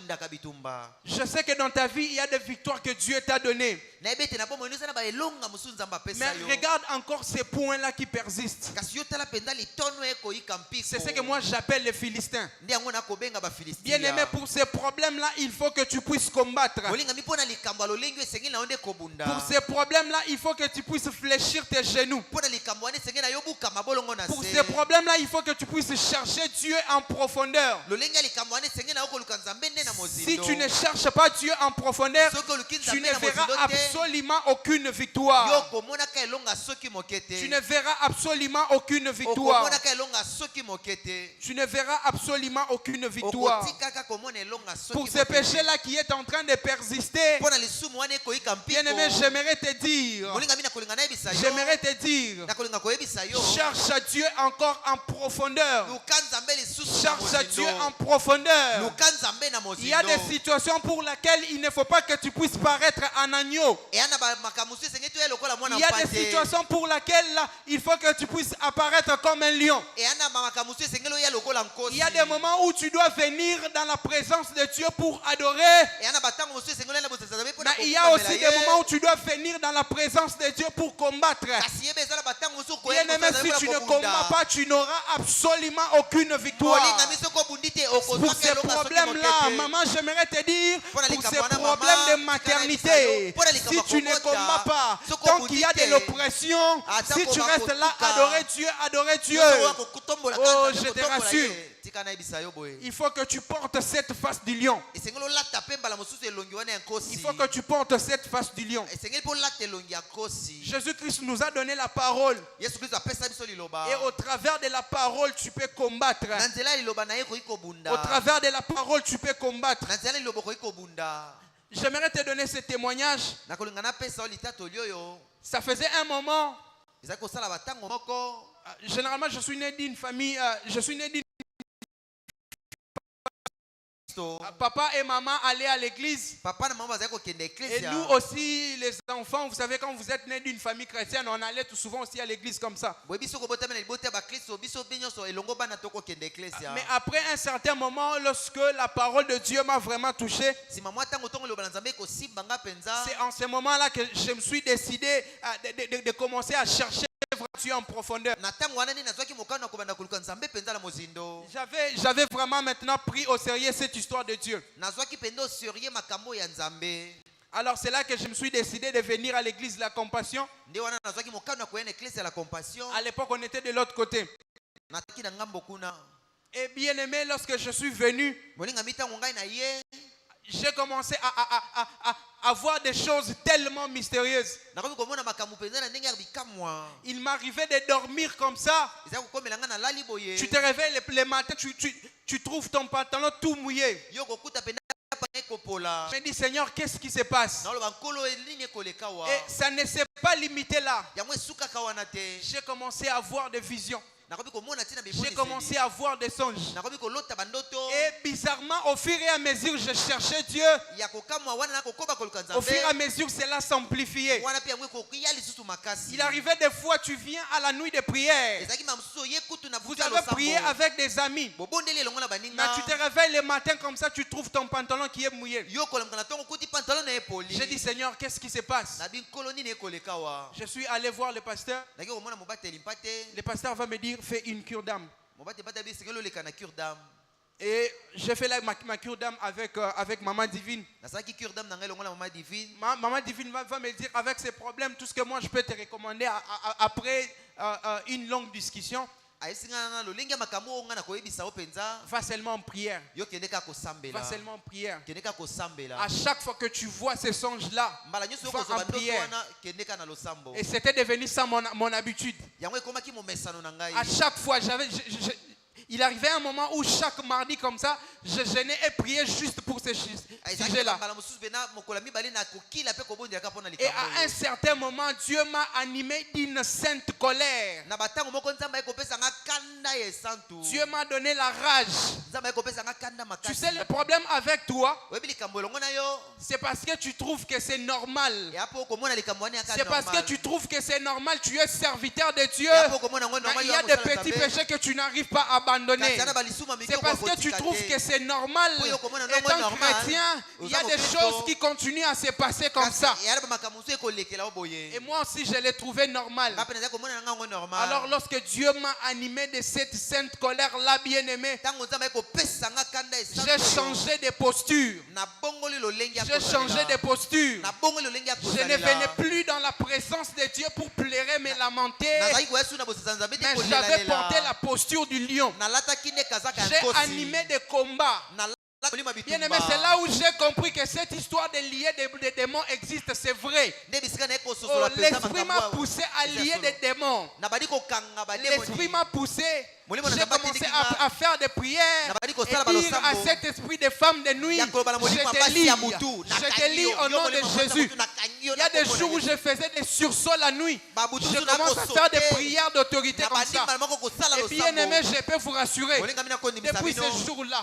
etundaka bitumba. Je sais que dans ta vie, il y a des victoires que Dieu t'a données. Nayebete na bomoi nyonso na ba elonga mosusu nzambe apesa Mais yo. regarde encore ces points-là qui persistent. Kasi yo tala penda litono ekoyika mpiko. C'est ce que moi j'appelle les Philistins. Ndi yango nakobenga ba Philistia. Bien aimé, pour ces problèmes-là, il faut que tu puisses combattre. Molinga mipona likambo lolengi esengi na onde kobunda. Pour ces problèmes-là, il faut que tu puisses fléchir tes genoux. Pona likambo ane sengi na yobuka mabolongo na se. Pour ces problèmes-là, il faut que tu puisses chercher Dieu en profondeur. Lolengi likambo ane sengi na okoluka nzambe nde na mozindo. Si tu ne cherches pas Dieu en profondeur, tu ne verras absolument aucune victoire. Yoko mona ka elonga soki mokete. Tu ne verras absolument aucune victoire. Mona ka elonga soki mokete. Tu ne verras absolument aucune victoire. Pour ce péché-là qui est en train de persister, bien aimé, j'aimerais te dire, cherche Dieu encore en profondeur. Cherche Dieu en profondeur. Il y a des situations pour lesquelles il ne faut pas que tu puisses paraître en agneau. Il y a des situations pour lesquelles là, il faut que tu puisses apparaître comme un lion. Il y a des moments où tu dois venir dans la présence de Dieu pour adorer. Mais il y a aussi des moments où tu dois venir dans la présence de Dieu pour combattre. Bien aimé, si tu ne combats pas, tu n'auras absolument aucune victoire. Pour ces problèmes-là, maman, j'aimerais te dire, pour ces problèmes de maternité, si tu ne combats pas, tant qu'il y a de l'oppression, si tu restes là, adorer Dieu, oh, je te rassure, il faut que tu portes cette face du lion. Il faut que tu portes cette face du lion. Jésus-Christ nous a donné la parole. Et au travers de la parole, tu peux combattre. Au travers de la parole, tu peux combattre. J'aimerais te donner ce témoignage. Ça faisait un moment. Généralement, je suis né d'une famille. Papa et maman allaient à l'église. Et nous aussi, les enfants, vous savez, quand vous êtes nés d'une famille chrétienne, on allait tout souvent aussi à l'église comme ça. Mais après un certain moment, lorsque la parole de Dieu m'a vraiment touché, c'est en ce moment-là que je me suis décidé de commencer à chercher Dieu en profondeur. J'avais vraiment maintenant pris au sérieux cette histoire de Dieu. Alors c'est là que je me suis décidé de venir à l'église de la Compassion. À l'époque, on était de l'autre côté. Et bien aimé, lorsque je suis venu, j'ai commencé à voir des choses tellement mystérieuses. Il m'arrivait de dormir comme ça. Tu te réveilles le matin, tu trouves ton pantalon tout mouillé. Je me dis, Seigneur, qu'est-ce qui se passe? Et ça ne s'est pas limité là. J'ai commencé à voir des visions. J'ai commencé à voir des songes. Et bizarrement, au fur et à mesure, je cherchais Dieu. Au fur et à mesure, cela s'amplifiait. Il arrivait des fois, tu viens à la nuit de prière. Vous avez prié avec des amis. Mais tu te réveilles le matin comme ça, tu trouves ton pantalon qui est mouillé. J'ai dit, Seigneur, qu'est-ce qui se passe? Je suis allé voir le pasteur. Le pasteur va me dire, fais une cure d'âme. Et j'ai fait ma cure d'âme avec Maman Divine. Maman Divine va me dire, avec ces problèmes, tout ce que moi je peux te recommander après une longue discussion, va seulement en prière. Va seulement en prière. À chaque fois que tu vois ces songes-là, va en prière. Et c'était devenu ça mon habitude. À chaque fois, il arrivait un moment où chaque mardi comme ça, je jeûnais et priais juste pour ces sujets-là. Et à un certain moment, Dieu m'a animé d'une sainte colère. Dieu m'a donné la rage. Tu sais, le problème avec toi, c'est parce que tu trouves que c'est normal. C'est parce que tu trouves que c'est normal. Tu es serviteur de Dieu. Mais il y a des petits péchés que tu n'arrives pas à abandonner. abandonné. C'est parce que tu trouves que c'est normal. Étant chrétien, il y a des choses qui continuent à se passer comme ça. Et moi aussi, je l'ai trouvé normal. Alors lorsque Dieu m'a animé de cette sainte colère-là, bien-aimé, j'ai changé de posture. J'ai changé de posture. Je ne venais plus dans la présence de Dieu pour pleurer, me lamenter. Mais j'avais porté la posture du lion. J'ai animé des combats. Bien aimé, c'est là où j'ai compris que cette histoire de lier des démons existe, c'est vrai. Oh, l'esprit m'a poussé à lier des démons. L'esprit m'a poussé. J'ai commencé à faire des prières et dire à cet esprit de femme de nuit, je te lis au nom de Jésus. Il y a des jours où je faisais des sursauts la nuit. Je commence à faire des prières d'autorité comme ça. Et bien aimé, je peux vous rassurer, depuis ce jour-là,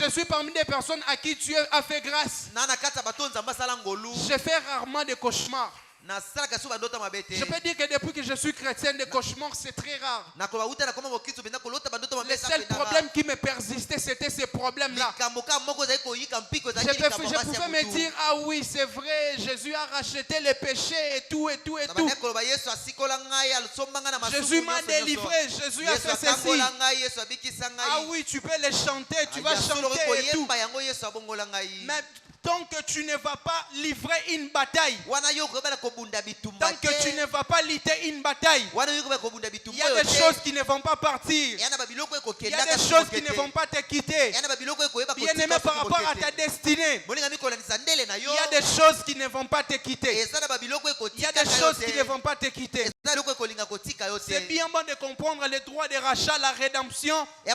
je suis parmi des personnes à qui Dieu a fait grâce. Je fais rarement des cauchemars. Je peux dire que depuis que je suis chrétien, des cauchemars c'est très rare. Le seul problème qui me persistait, c'était ces problèmes-là. Je pouvais me dire, ah oui, c'est vrai, Jésus a racheté les péchés et tout, et tout, et tout. Jésus m'a délivré, Jésus a fait ceci. Ah oui, tu peux les chanter, tu vas chanter et tout. Mais tant que tu ne vas pas livrer une bataille, tant que tu ne vas pas lutter une bataille, il y a des choses qui ne vont pas partir. Il y a des choses qui ne vont pas te quitter. Bien aimé, par rapport à ta destinée, il y a des choses qui ne vont pas te quitter. Il y a des choses qui ne vont pas te quitter. C'est bien bon de comprendre les droits de rachat, la rédemption. Mais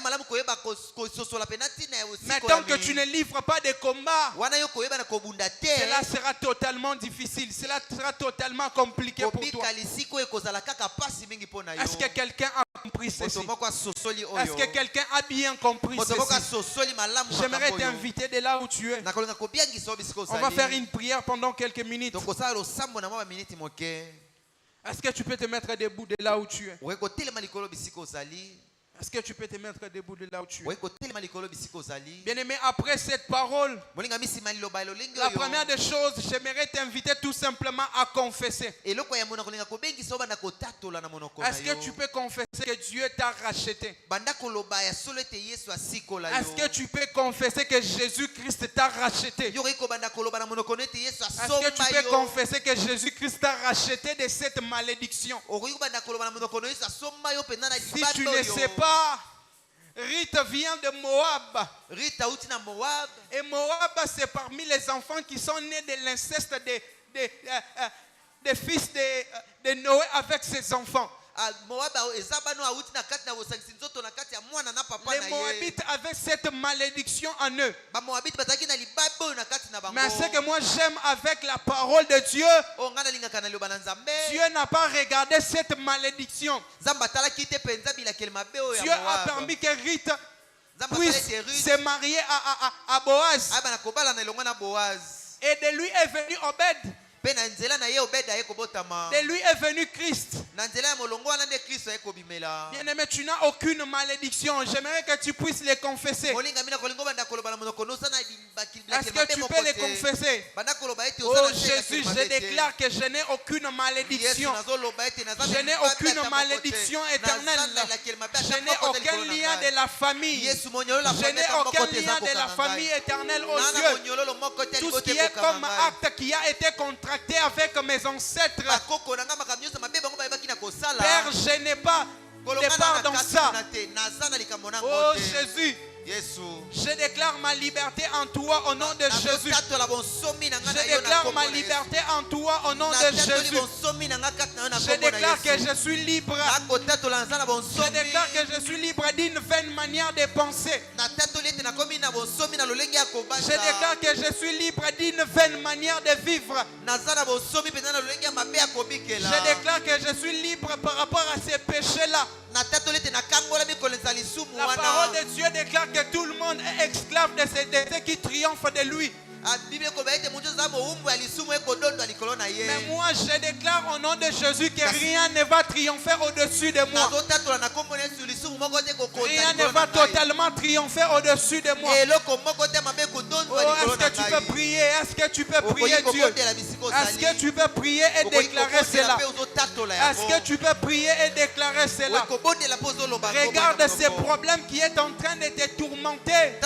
tant que tu ne livres pas de combat, cela sera totalement difficile. Cela sera totalement compliqué pour toi. Est-ce que quelqu'un a compris ceci? Est-ce que quelqu'un a bien compris ceci? J'aimerais t'inviter de là où tu es. On va faire une prière pendant quelques minutes. Est-ce que tu peux te mettre debout de là où tu es? Est-ce que tu peux te mettre debout de là où tu es? Bien-aimé, après cette parole, la première des choses, j'aimerais t'inviter tout simplement à confesser. Est-ce que tu peux confesser que Dieu t'a racheté? Est-ce que tu peux confesser que Jésus-Christ t'a racheté? Est-ce que tu peux confesser que Jésus-Christ t'a racheté de cette malédiction? Si tu ne sais pas, Rita vient de Moab. Et Moab, c'est parmi les enfants qui sont nés de l'inceste des fils de Noé avec ses enfants. Les Moabites avaient cette malédiction en eux. Mais ce que moi j'aime avec la parole de Dieu, Dieu n'a pas regardé cette malédiction. Dieu a permis que Ruth puisse se marier à Boaz. Et de lui est venu Obed. De lui est venu Christ. Bien aimé, tu n'as aucune malédiction. J'aimerais que tu puisses les confesser. Est-ce que tu peux les confesser? Oh Jésus, je déclare que je n'ai aucune malédiction. Je n'ai aucune malédiction éternelle. Je n'ai aucun lien de la famille. Je n'ai aucun lien de la famille éternelle au Dieu. Tout ce qui est comme acte qui a été contracté avec mes ancêtres, Père, je n'ai pas de part dans ça. Oh Jésus, je déclare ma liberté en toi au nom de Jésus. Je déclare ma liberté en toi au nom de Jésus. Je déclare que je suis libre. Je déclare que je suis libre d'une vaine manière de penser. Je déclare que je suis libre d'une vaine manière de vivre. Je déclare que je suis libre par rapport à ces péchés-là. La parole de Dieu déclare que tout le monde est esclave de ceux qui triomphent de lui. Mais moi je déclare au nom de Jésus que rien ne va triompher au-dessus de moi. Rien ne va totalement triompher au-dessus de moi. Oh, est-ce que tu peux prier? Est-ce que tu peux prier Dieu? Est-ce que tu peux prier et déclarer cela? Est-ce que tu peux prier et déclarer cela? Regarde ces problèmes qui est en train de te tourmenter.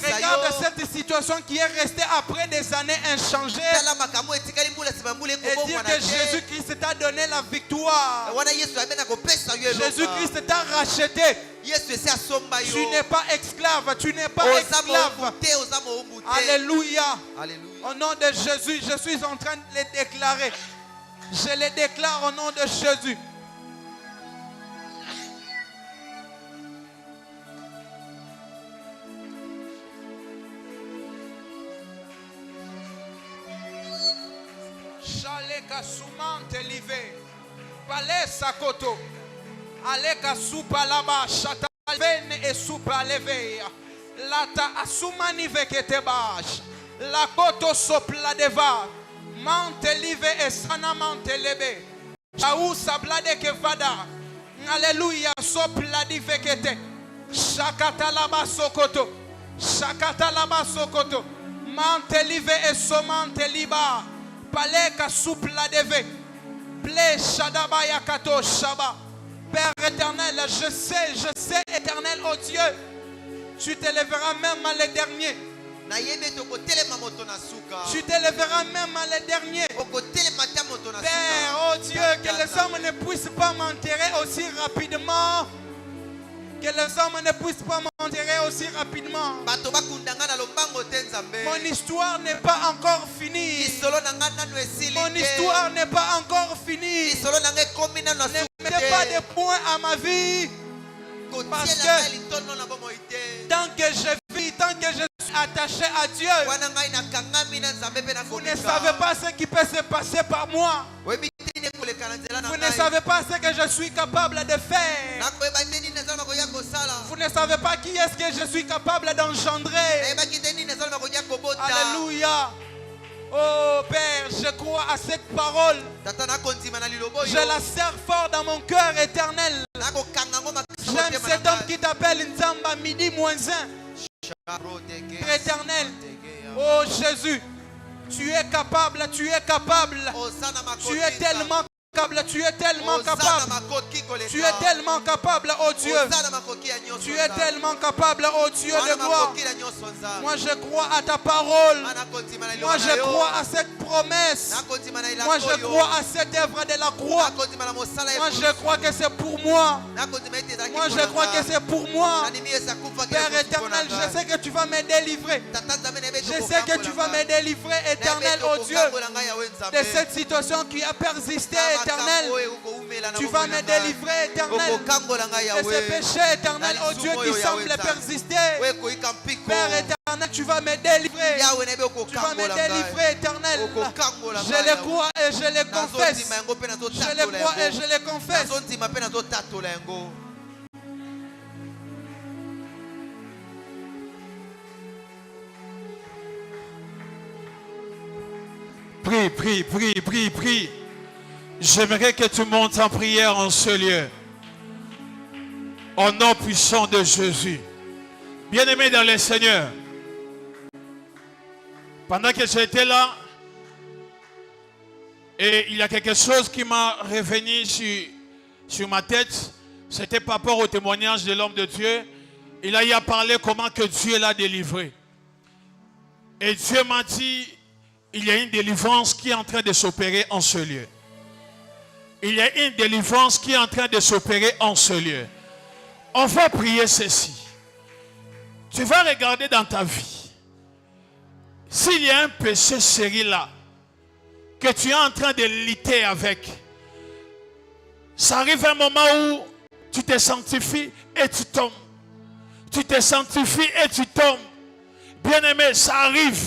Regarde cette situation qui est restée après des années inchangée. Et dire que Jésus-Christ t'a donné la victoire. Jésus-Christ t'a racheté. Tu n'es pas esclave. Tu n'es pas esclave. Alléluia. Au nom de Jésus, je suis en train de les déclarer. Je les déclare au nom de Jésus. Chaleka soumante livé. Palais sakoto. Aleka soupa laba. Chata vene et soupa levé. Lata asumani vekete bash. La koto sopla deva. Mante live et sana mante lebe. Chaou sablade ke vada. Alléluia sopla di vekete. Shakata laba sokoto. Shakata laba sokoto. Mante live et somante liba. Paleka soupla deve. Ple shadaba yakato shaba. Père éternel, je sais éternel, oh Dieu, tu t'élèveras même à les derniers. Tu t'élèveras même à les derniers. Père, oh Dieu, que les hommes ne puissent pas m'enterrer aussi rapidement. Que les hommes ne puissent pas m'enterrer aussi rapidement. Mon histoire n'est pas encore finie. Mon histoire n'est pas encore finie. Ne mettez pas de points à ma vie. Parce que tant que je vis, tant que je suis attaché à Dieu, vous ne savez pas ce qui peut se passer par moi. Vous ne savez pas ce que je suis capable de faire. Vous ne savez pas qui est-ce que je suis capable d'engendrer. Alléluia. Oh Père, je crois à cette parole. Je la serre fort dans mon cœur éternel. J'aime cet homme qui t'appelle Nzamba midi moins 1. Éternel. Oh Jésus, tu es capable, tu es capable. Tu es tellement capable, tu es tellement capable. Tu es tellement capable, oh Dieu. Tu es tellement capable, oh Dieu de gloire. Moi je crois à ta parole. Moi je crois à cette promesse. Moi je crois à cette œuvre de la croix. Moi je crois que c'est pour moi. Moi je crois que c'est pour moi. Père éternel, je sais que tu vas me délivrer. Je sais que tu vas me délivrer, éternel, oh Dieu, de cette situation qui a persisté, éternel. Tu vas me délivrer, éternel, de ces péchés, éternel, oh Dieu, qui semblent persister. Père éternel, tu vas me délivrer. Tu vas me délivrer, éternel. Je le crois et je le confesse. Je le crois et je le confesse. Prie, prie, prie, prie, prie. J'aimerais que tu montes en prière en ce lieu. Au nom puissant de Jésus. Bien-aimé dans le Seigneur. Pendant que j'étais là, et il y a quelque chose qui m'a revenu sur ma tête. C'était par rapport au témoignage de l'homme de Dieu. Il a parlé comment que Dieu l'a délivré. Et Dieu m'a dit, il y a une délivrance qui est en train de s'opérer en ce lieu. Il y a une délivrance qui est en train de s'opérer en ce lieu. On va prier ceci. Tu vas regarder dans ta vie. S'il y a un péché sérieux là, que tu es en train de lutter avec, ça arrive un moment où tu te sanctifies et tu tombes. Tu te sanctifies et tu tombes. Bien-aimé, ça arrive.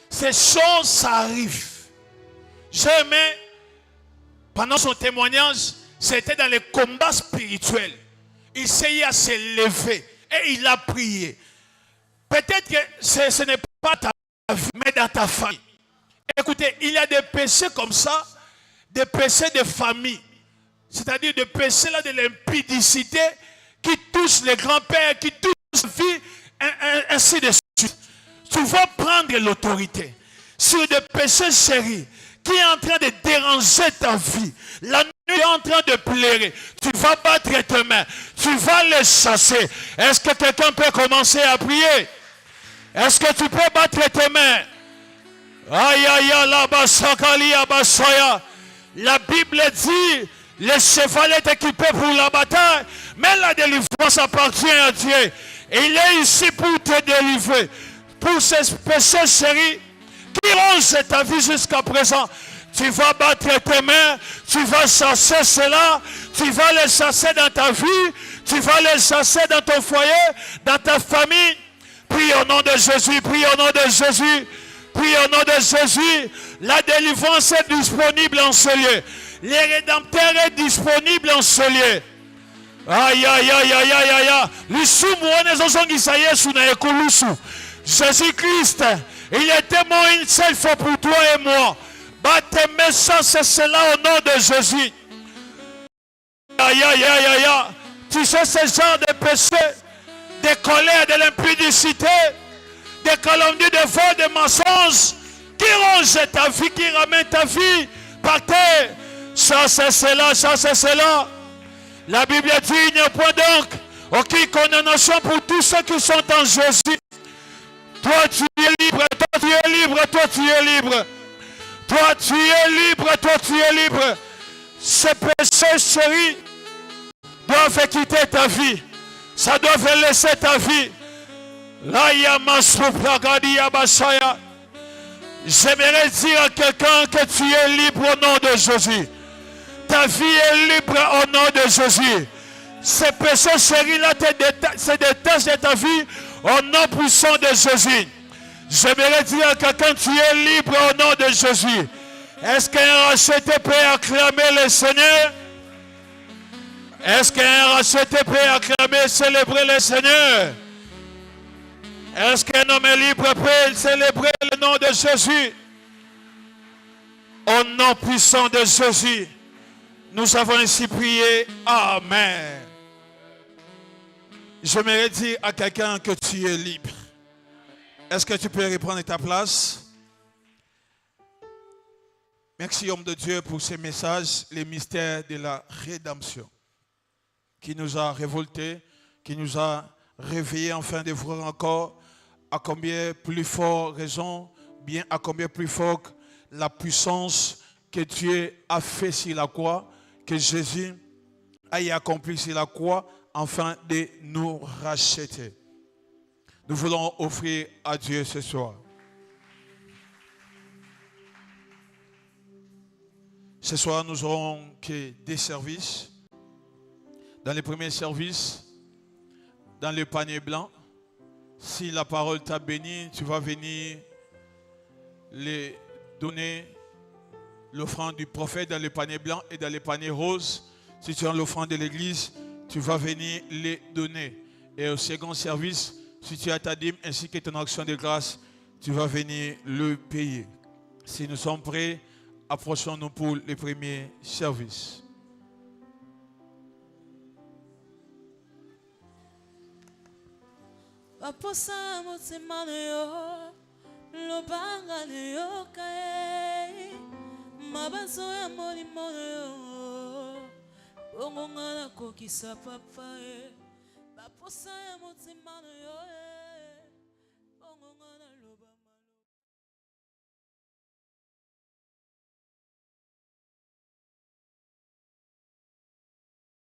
Ces choses, ça arrive. J'ai aimé, pendant son témoignage, c'était dans les combats spirituels. Il essayait à se lever et il a prié. Peut-être que ce n'est pas ta vie, mais dans ta famille. Écoutez, il y a des péchés comme ça, des péchés de famille. C'est-à-dire des péchés là de l'impudicité touche les grands-pères, qui touche la vie, ainsi de suite. Tu vas prendre l'autorité sur des péchés chéris qui est en train de déranger ta vie. La nuit est en train de pleurer. Tu vas battre tes mains. Tu vas les chasser. Est-ce que quelqu'un peut commencer à prier? Est-ce que tu peux battre tes mains? Aïe, aïe, aïe, la basakali, abasaya. La Bible dit, le cheval est équipé pour la bataille, mais la délivrance appartient à Dieu. Et il est ici pour te délivrer. Pour ces péchés chéris qui rongent ta vie jusqu'à présent. Tu vas battre tes mains, tu vas chasser cela, tu vas les chasser dans ta vie, tu vas les chasser dans ton foyer, dans ta famille. Prie au nom de Jésus, prie au nom de Jésus, prie au nom de Jésus. La délivrance est disponible en ce lieu. Le Rédempteur est disponible en ce lieu. Aïe, aïe, aïe, aïe, aïe, aïe. Jésus-Christ, il était mort une seule fois pour toi et moi. Battez mes sangs, c'est cela au nom de Jésus. Aïe, aïe, aïe, aïe, aïe. Tu sais ce genre de péché, de colère, de l'impudicité, de calomnie, de vol, de mensonges, qui ronge ta vie, qui ramène ta vie par terre. Ça, c'est cela, ça, c'est cela. La Bible dit, il n'y a point donc aucune condamnation pour tous ceux qui sont en Jésus. Toi, tu es libre, toi, tu es libre, toi, tu es libre. Toi, tu es libre, toi, tu es libre. Ces péchés chéris doivent quitter ta vie. Ça doit laisser ta vie. J'aimerais dire à quelqu'un que tu es libre au nom de Jésus. Ta vie est libre au nom de Jésus. Ces péchés chéris-là se détachent de ta vie au nom puissant de Jésus. J'aimerais dire à quelqu'un, tu es libre au nom de Jésus. Est-ce qu'un racheté peut acclamer le Seigneur? Est-ce qu'un racheté peut acclamer, célébrer le Seigneur? Est-ce qu'un homme libre peut célébrer le nom de Jésus? Au nom puissant de Jésus, nous avons ainsi prié. Amen. J'aimerais dire à quelqu'un que tu es libre. Est-ce que tu peux reprendre ta place? Merci, homme de Dieu, pour ces messages, les mystères de la rédemption, qui nous a révoltés, qui nous a réveillés afin de voir encore à combien plus fort raison, bien à combien plus fort la puissance que Dieu a fait sur la croix, que Jésus a accompli sur la croix, afin de nous racheter. Nous voulons offrir à Dieu ce soir. Ce soir, nous aurons que des services. Dans le premier service, dans le panier blanc, si la parole t'a béni, tu vas venir les donner l'offrande du prophète dans le panier blanc et dans le panier rose. Si tu as l'offrande de l'église, tu vas venir les donner. Et au second service, si tu as ta dîme ainsi que ton action de grâce, tu vas venir le payer. Si nous sommes prêts, approchons-nous pour le premier service. Waposa motema yo lobanga yo kae mabazo ya molimo yo bongo ngana kokisa papa e baposa ya motema yo